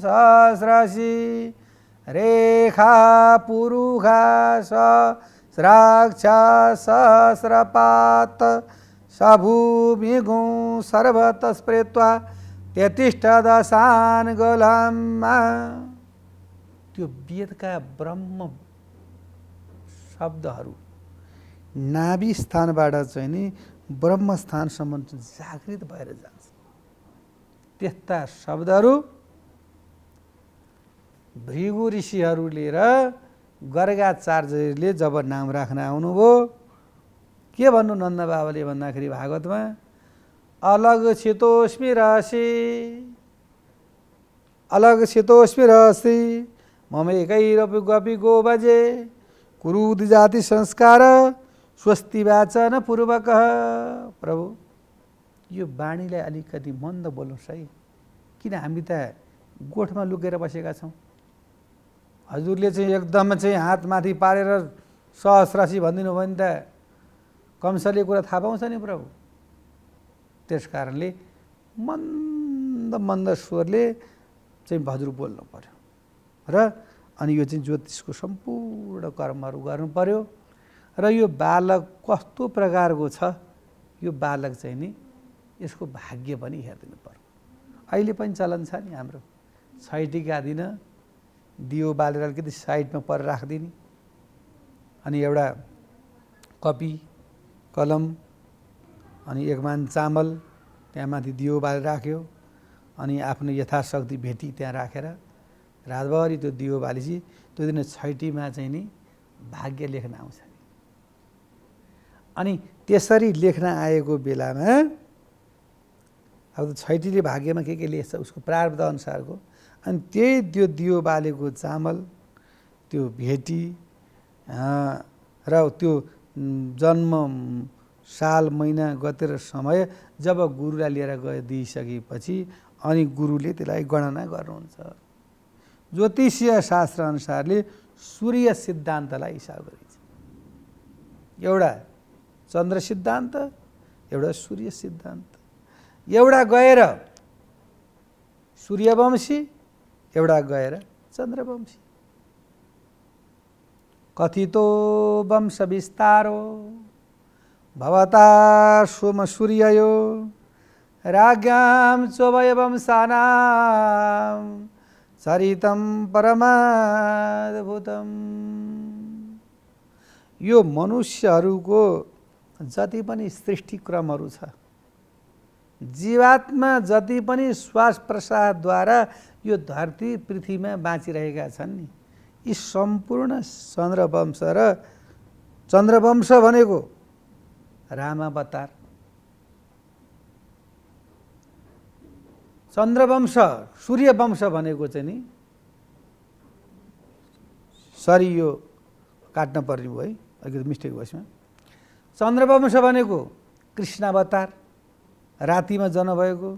सहस्राशी रेखा पुरुखा सहस्राक्षा सहस्रपात सभूमिगुं सर्वतः स्प्रेत्वा त्यतिष्ठ दशान गोलाममा। त्यो वेदका ब्रह्म शब्दहरू नाभि स्थानबाट चाहिँ नि ब्रह्म स्थानसम्म जागृत भएर जान्छ। त्यस्ता शब्दहरू भृगु ऋषिहरूले र गर्गाचार्यले जब नाम राख्न आउनुभयो, के भन्नु नन्द बाबाले भन्दाखेरि भागवतमा अलग छितोस्मि रहसि, अलग छितोस्मि रहसि मम एकैरपि गपि गो बजे कुरुद जाति संस्कार स्वस्ति वाचन पूर्वक। प्रभु यो बाणीलाई अलिकति मन्द बोल्नुहोस् है, किन हामी त गोठमा लुकेर बसेका छौँ। हजुरले चाहिँ एकदम चाहिँ हात माथि पारेर सहस्राशी भनिदिनु भयो नि त कमसले कुरा थाहा पाउँछ नि प्रभु। त्यस कारणले मन्द मन्द स्वरले चाहिँ हजुर बोल्नु पर्यो र अनि यो चाहिँ ज्योतिषको सम्पूर्ण कर्महरू गर्नु पर्यो। र यो बालक कस्तो प्रकारको छ, यो बालक चाहिँ नि यसको भाग्य पनि हेरिदिनु पर्यो। अहिले पनि चलन छ नि हाम्रो, छैटीका दिन दियो बालेर अलिकति साइडमा पर राखिदिने, अनि एउटा कपी कलम अनि एकमान चामल त्यहाँ माथि दियो बालेर राख्यो, अनि आफ्नो यथाशक्ति भेटी त्यहाँ राखेर रातभरि त्यो दियो बालेपछि त्यो दिन छैटीमा चाहिँ नि भाग्य लेख्न आउँछ। अनि त्यसरी लेख्न आएको बेलामा अब छैटीले भाग्यमा के लेख्छ उसको प्रारब्ध अनुसारको, अनि त्यही त्यो दियो बालेको चामल, त्यो भेटी र त्यो जन्म साल महिना गते र समय जब गुरुलाई लिएर दिइसकेपछि अनि गुरुले त्यसलाई गणना गर्नुहुन्छ। ज्योतिषीय शास्त्र अनुसारले सूर्य सिद्धान्तलाई हिसाब गरिन्छ। एउटा चन्द्र सिद्धान्त, एउटा सूर्य सिद्धान्त। एउटा गएर सूर्यवंशी, एउटा गएर चन्द्रवंशी। कथितो वंश विस्तारो भवता सोम सूर्ययो राज्ञां चोभय वंशानां चरितं परमाद्भुतम्। यो मनुष्यहरूको जति पनि सृष्टिक्रमहरू छ, जीवात्मा जति पनि श्वास प्रश्वासद्वारा यो धरती पृथ्वीमा बाँचिरहेका छन् नि, यी सम्पूर्ण चन्द्रवंश र चन्द्रवंश भनेको रामावतार, चन्द्रवंश सूर्यवंश भनेको चाहिँ नि सरी यो काट्न पर्ने भयो है, अलिकति मिस्टेक भयो यसमा। चन्द्रवंश भनेको कृष्णावतार, रातिमा जन्म भएको,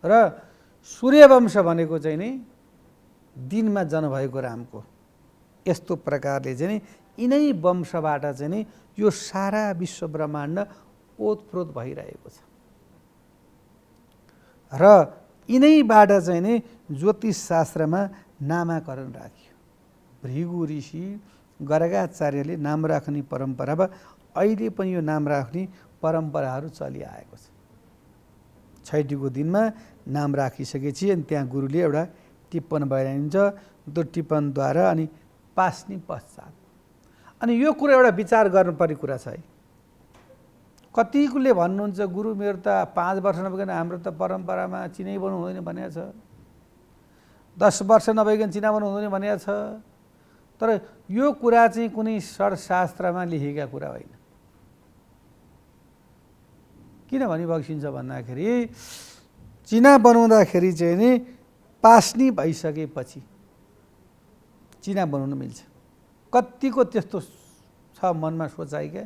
र सूर्यवंश भनेको चाहिँ नि दिनमा जन्म भएको रामको। यस्तो प्रकारले चाहिँ नि यिनै वंशबाट चाहिँ नि यो सारा विश्व ब्रह्माण्ड ओतप्रोत भइरहेको छ र यिनैबाट चाहिँ नि ज्योतिष शास्त्रमा नामाकरण राखियो। भृगु ऋषि गर्गाचार्यले नाम राख्ने परम्परामा अहिले पनि यो नाम राख्ने परम्पराहरू चलिआएको छ। छैटीको दिनमा नाम राखिसकेपछि अनि त्यहाँ गुरुले एउटा टिप्पण बनाइन्छ। त्यो टिप्पणद्वारा अनि पास्ने पश्चात अनि यो कुरा एउटा विचार गर्नुपर्ने कुरा छ है। कतिले भन्नुहुन्छ गुरु मेरो त 5 वर्ष नभइकन हाम्रो त परम्परामा चिनै बन्नु हुँदैन भनेको छ, 10 वर्ष नभइकन चिना बन्नु हुँदैन भनेको छ। तर यो कुरा चाहिँ कुनै शास्त्रमा लेखेका कुरा होइन। किन भनी बक्सिन्छ भन्दाखेरि चिना बनाउँदाखेरि चाहिँ नि पास्नी भइसकेपछि चिना बनाउनु मिल्छ। कतिको त्यस्तो छ मनमा सोचाइ क्या,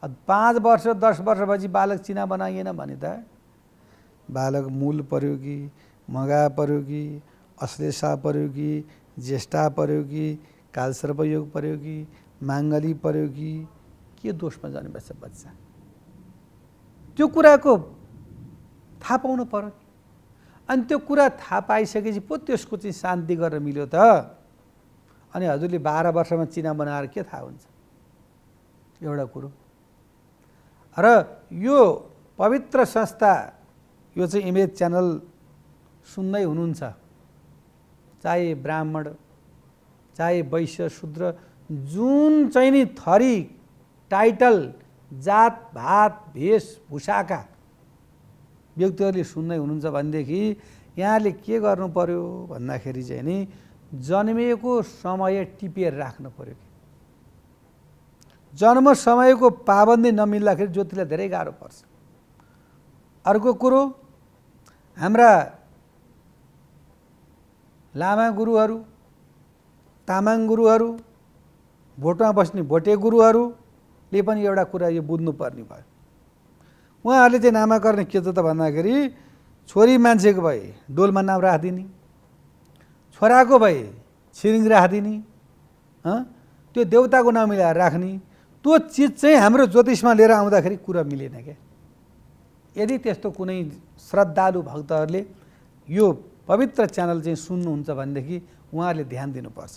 5 वर्ष 10 वर्षपछि बालक चिना बनाइएन भने त बालक मूल पर्यो कि मगा पर्यो कि अश्लेषा पर्यो कि ज्येष्ठा पर्यो कि कालसर्पयोग पर्यो कि माङ्गली पर्यो कि के दोषमा जन्मेछ बच्चा, त्यो कुराको थाहा पाउनु पर्यो। अनि त्यो कुरा थाहा पाइसकेपछि पो त्यसको चाहिँ शान्ति गरेर मिल्यो त। अनि हजुरले 12 वर्षमा चिना बनाएर के थाहा हुन्छ, एउटा कुरो। र यो पवित्र संस्था, यो चाहिँ इमेज च्यानल सुन्दै हुनुहुन्छ, चाहे ब्राह्मण चाहे वैश्य शूद्र, जुन चाहिँ नि थरी टाइटल जात भात भेषभूषाका व्यक्तिहरूले सुन्दै हुनुहुन्छ भनेदेखि यहाँले के गर्नु पर्यो भन्दाखेरि चाहिँ नि जन्मिएको समय टिपेर राख्नु पर्यो। जन्म समयको पाबन्दी नमिल्दाखेरि ज्योतिषलाई धेरै गाह्रो पर्छ। अर्को कुरो, हाम्रा लामा गुरुहरू, तामाङ गुरुहरू, भोटमा बस्ने भोटे गुरुहरूले पनि एउटा कुरा यो बुझ्नुपर्ने भयो। उहाँहरूले चाहिँ नामाकरण के त भन्दाखेरि छोरी मान्छेको भए डोलमा नाम राखिदिने, छोराको भए छिरिङ राखिदिने, त्यो देउताको नाम मिलाएर राख्ने, त्यो चिज चाहिँ हाम्रो ज्योतिषमा लिएर आउँदाखेरि कुरा मिलेन क्या। यदि त्यस्तो कुनै श्रद्धालु भक्तहरूले यो पवित्र च्यानल चाहिँ सुन्नुहुन्छ भनेदेखि उहाँहरूले ध्यान दिनुपर्छ।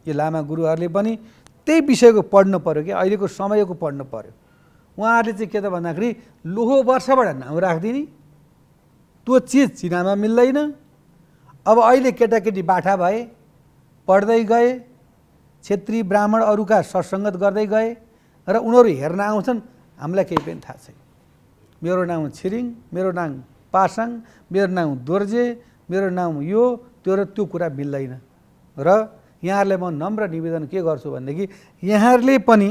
यो लामा गुरुहरूले पनि त्यही विषयको पढ्नु पर्यो कि अहिलेको समयको पढ्नु पर्यो। उहाँहरूले चाहिँ के त भन्दाखेरि लोहो वर्षबाट नाम राखिदिने, त्यो चिज चिनामा मिल्दैन। अब अहिले केटाकेटी बाठा भए, पढ्दै गए, क्षेत्री ब्राह्मण अरूका सत्सङ्गत गर्दै गए र उनीहरू हेर्न आउँछन्, हामीलाई केही पनि थाहा छैन। मेरो नाम छिरिङ, मेरो नाम पासाङ, मेरो नाम दोर्जे, मेरो नाम यो त्यो र त्यो कुरा मिल्दैन। र यहाँहरूलाई म नम्र निवेदन के गर्छु भनेदेखि यहाँहरूले पनि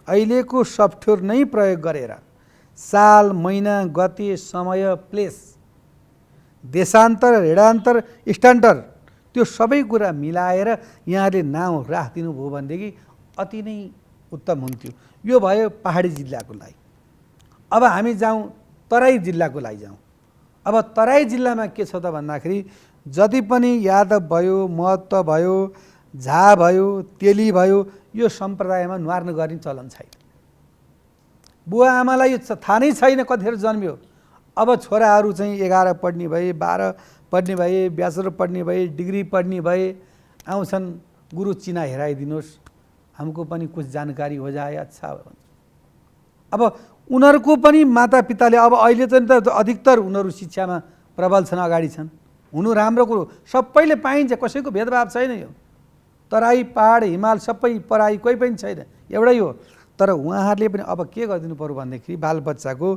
अहिलेको सफ्टवेयर नै प्रयोग गरेर साल महिना गते समय प्लेस देशान्तर, ऋणान्तर, स्टान्टर त्यो सबै कुरा मिलाएर यहाँले नाउँ राखिदिनु भयो भनेदेखि अति नै उत्तम हुन्थ्यो। यो भयो पहाडी जिल्लाको लागि। अब हामी जाउँ तराई जिल्लाको लागि जाउँ। अब तराई जिल्लामा के छ त भन्दाखेरि जति पनि यादव भयो, महत्त्व भयो, झा भयो, तेली भयो, यो सम्प्रदायमा न्वार्न गर्ने चलन छैन। बुवा आमालाई यो थाहा नै छैन कतिखेर जन्मियो। अब छोराहरू चाहिँ 11 पढ्ने भए, 12 पढ्ने भए, ब्याचलर पढ्ने भए, डिग्री पढ्ने भए, आउँछन् गुरु चिना हेराइदिनुहोस्, हमको पनि कुछ जानकारी हो जाए अच्छा भन्छ। अब उनीहरूको पनि मातापिताले अब अहिले चाहिँ त अधिकतर उनीहरू शिक्षामा प्रबल छन्, अगाडि छन्, हुनु राम्रो कुरो, सबैले पाइन्छ, कसैको भेदभाव छैन। यो तराई, पहाड, हिमाल सबै पराई कोही पनि छैन, एउटै हो। तर उहाँहरूले पनि अब के गरिदिनु पर्यो भनेदेखि बालबच्चाको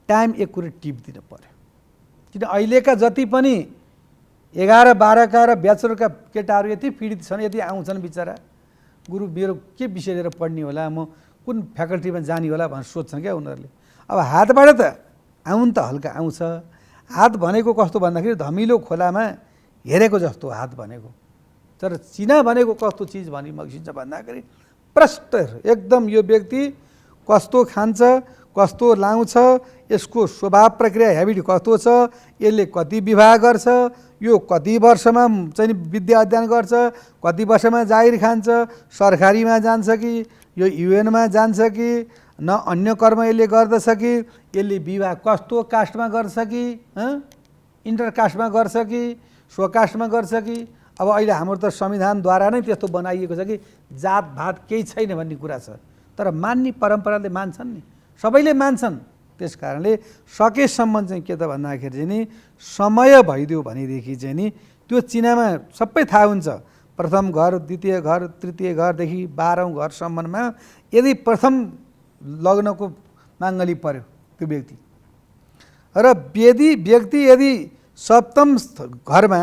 टाइम एक कुरो टिप दिनु पर्यो। किन अहिलेका जति पनि 11-12 का र ब्याचलरका केटाहरू यति पीडित छन्, यति आउँछन् बिचरा, गुरु मेरो के विषय लिएर पढ्ने होला, म कुन फ्याकल्टीमा जाने होला भनेर सोध्छन् क्या उनीहरूले। अब हातबाट त आउनु त हल्का आउँछ। हात भनेको कस्तो भन्दाखेरि धमिलो खोलामा हेरेको जस्तो हात भनेको, तर चिना भनेको कस्तो चिज भनी मगिन्छ भन्दाखेरि प्रष्ट एकदम यो व्यक्ति कस्तो खान्छ, कस्तो लाउँछ, यसको स्वभाव प्रक्रिया हेबिट कस्तो छ, यसले कति विवाह गर्छ, यो कति वर्षमा चाहिँ विद्या अध्ययन गर्छ, कति वर्षमा जागिर खान्छ, सरकारीमा जान्छ कि यो युएनमा जान्छ कि न अन्य कर्म यसले गर्दछ कि, यसले विवाह कस्तो कास्टमा गर्छ कि, इन्टर कास्टमा गर्छ कि स्वकास्टमा गर्छ कि। अब अहिले हाम्रो त संविधानद्वारा नै त्यस्तो बनाइएको छ कि जातभात केही छैन भन्ने कुरा छ, तर मान्ने परम्पराले मान्छन् नि, सबैले मान्छन्। त्यस कारणले सकेसम्म चाहिँ के त भन्दाखेरि चाहिँ नि समय भइदियो भनेदेखि चाहिँ नि त्यो चिनामा सबै थाहा हुन्छ। प्रथम घर, द्वितीय घर, तृतीय घरदेखि 12औं घरसम्ममा यदि प्रथम लग्नको माङ्गली पर्यो त्यो व्यक्ति, र व्यक्ति यदि सप्तम घरमा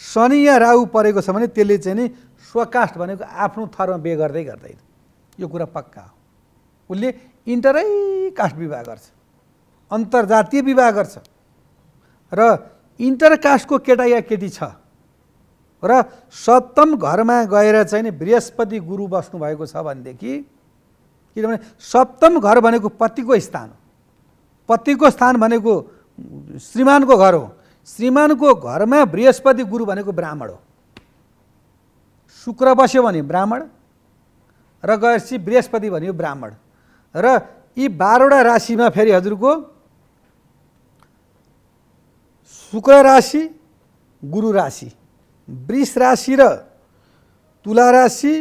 शनि या राहु परेको छ भने त्यसले चाहिँ नि स्वकास्ट भनेको आफ्नो थरमा बिहे गर्दै गर्दैन, यो कुरा पक्का हो। उसले इन्टरै कास्ट विवाह गर्छ, अन्तर्जातीय विवाह गर्छ, र इन्टर कास्टको केटा या केटी छ र सप्तम घरमा गएर चाहिँ नि बृहस्पति गुरु बस्नु भएको छ भनेदेखि, किनभने सप्तम घर भनेको पतिको स्थान हो, पतिको स्थान भनेको श्रीमानको घर हो, श्रीमानको घरमा बृहस्पति गुरु भनेको ब्राह्मण हो। शुक्र बस्यो भने ब्राह्मण र गएपछि बृहस्पति भन्यो ब्राह्मण, र यी 12वटा राशिमा फेरि हजुरको शुक्र राशि, गुरु राशि, वृष राशि र तुला राशि,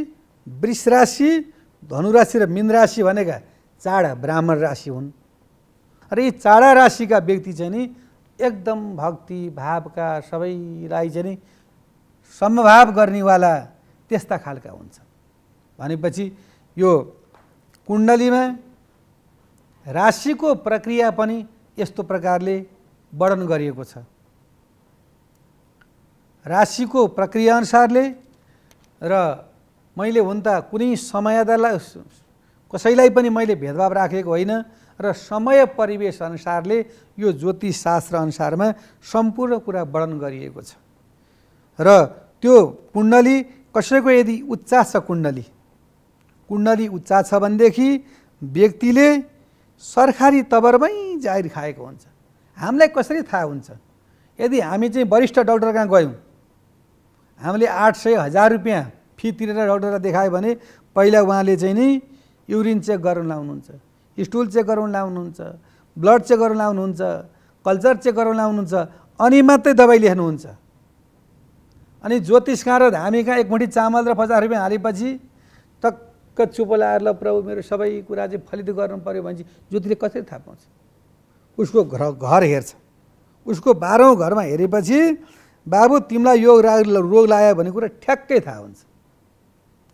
वृष राशि, धनु राशि र मीन राशि भनेका चाडा ब्राह्मण राशि हुन्। र यी चाडा राशिका व्यक्ति चाहिँ नि एकदम भक्ति भावका, सबैलाई चाहिँ नि समभाव गर्नेवाला त्यस्ता खालका हुन्छन्। भनेपछि यो कुण्डलीमा राशिको प्रक्रिया पनि यस्तो प्रकारले वर्णन गरिएको छ। राशिको प्रक्रिया अनुसारले, र मैले हुन त कुनै समयलाई कसैलाई पनि मैले भेदभाव राखेको होइन, र समय परिवेश अनुसारले यो ज्योतिष शास्त्र अनुसारमा सम्पूर्ण कुरा वर्णन गरिएको छ। र त्यो कुण्डली कसैको यदि उच्चा छ, कुण्डली उच्चा छ भनेदेखि व्यक्तिले सरकारी तवरमै जागिर खाएको हुन्छ। हामीलाई कसरी थाहा हुन्छ? यदि हामी चाहिँ वरिष्ठ डाक्टर कहाँ गयौँ, हामीले 800-1000 रुपियाँ फी तिरेर डाक्टरलाई देखायो भने पहिला उहाँले चाहिँ नि युरिन चेक गराउन लाउनुहुन्छ, स्टुल चेक गराउन लाउनुहुन्छ, ब्लड चेक गराउन लाउनुहुन्छ, कल्चर चेक गराउन लाउनुहुन्छ, अनि मात्रै दबाई लेख्नुहुन्छ। अनि ज्योतिष कहाँ र हामी कहाँ एक मुठी चामल र 50 रुपियाँ हालेपछि टक्क चुप लाएर ल प्रभु मेरो सबै कुरा चाहिँ फलित गर्नु पर्यो भने ज्योतिषले कसरी थाहा पाउँछ? उसको घर हेर्छ, उसको 12औं घरमा हेरेपछि बाबु तिमीलाई यो रोग लाग्यो भन्ने कुरा ठ्याक्कै थाहा हुन्छ।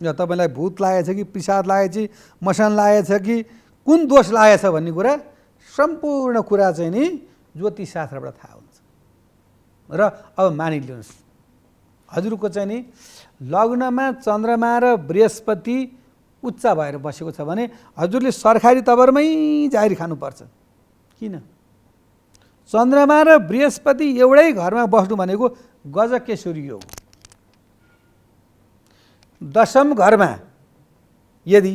या तपाईँलाई भूत लागेछ कि पिसाद लागेछ, मसान लागेछ कि कुन दोष लागेछ भन्ने कुरा सम्पूर्ण कुरा चाहिँ नि ज्योतिष शास्त्रबाट थाहा हुन्छ। र अब मानिलिनुहोस् हजुरको चाहिँ नि लग्नमा चन्द्रमा र बृहस्पति उच्च भएर बसेको छ भने हजुरले सरकारी तवरमै जागिर खानुपर्छ। किन? चन्द्रमा र बृहस्पति एउटै घरमा बस्नु भनेको गजकेशरी योग। दशम घरमा यदि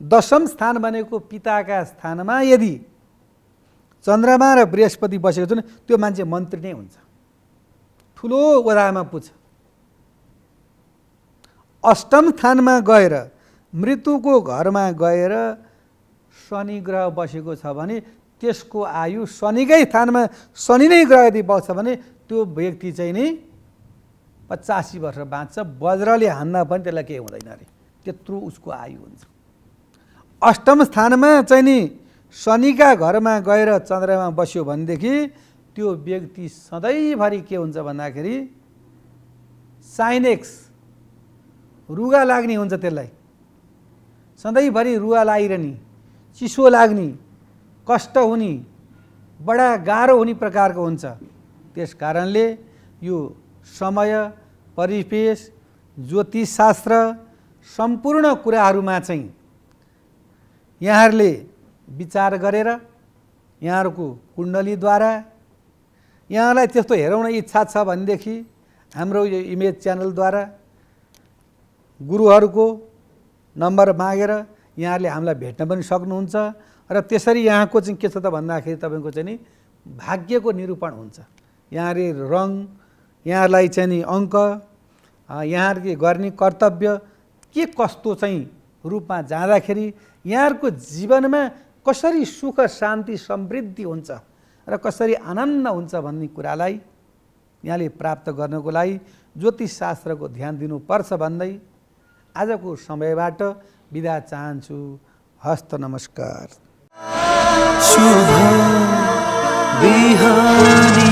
दशम स्थान भनेको पिताका स्थानमा यदि चन्द्रमा र बृहस्पति बसेको छ भने त्यो मान्छे मन्त्री नै हुन्छ, ठुलो ओदामा पुग्छ। अष्टम स्थानमा गएर मृत्युको घरमा गएर शनि ग्रह बसेको छ भने त्यसको आयु शनिकै स्थानमा शनि नै ग्रह यदि बस्छ भने त्यो व्यक्ति चाहिँ नि 85 वर्ष बाँच्छ। वज्रले हान्दा पनि त्यसलाई केही हुँदैन अरे, त्यत्रो उसको आयु हुन्छ। अष्टम स्थानमा चाहिँ नि शनिका घरमा गएर चन्द्रमा बस्यो भनेदेखि त्यो व्यक्ति सधैँभरि के हुन्छ भन्दाखेरि साइनेक्स रुगा लाग्ने हुन्छ, त्यसलाई सधैँभरि रुगा लागिरहने, चिसो लाग्ने, कष्ट हुने, बडा गाह्रो हुने प्रकारको हुन्छ। त्यस कारणले यो समय, परिवेश, ज्योतिषशास्त्र सम्पूर्ण कुराहरूमा चाहिँ यहाँहरूले विचार गरेर यहाँहरूको कुण्डलीद्वारा यहाँलाई त्यस्तो हेराउन इच्छा छ भनेदेखि हाम्रो यो इमेज च्यानलद्वारा गुरुहरूको नम्बर मागेर यहाँहरूले हामीलाई भेट्न पनि सक्नुहुन्छ। र त्यसरी यहाँको चाहिँ के छ त भन्दाखेरि तपाईँको चाहिँ नि भाग्यको निरूपण हुन्छ। यहाँले रङ, यहाँलाई चाहिँ नि अङ्क, यहाँहरूले गर्ने कर्तव्य के कस्तो चाहिँ रूपमा जाँदाखेरि यहाँहरूको जीवनमा कसरी सुख शान्ति समृद्धि हुन्छ र कसरी आनन्द हुन्छ भन्ने कुरालाई यहाँले प्राप्त गर्नको लागि ज्योतिषशास्त्रको ध्यान दिनुपर्छ भन्दै आजको समयबाट बिदा चाहन्छु। हस्त नमस्कार। शुभ बिहानी।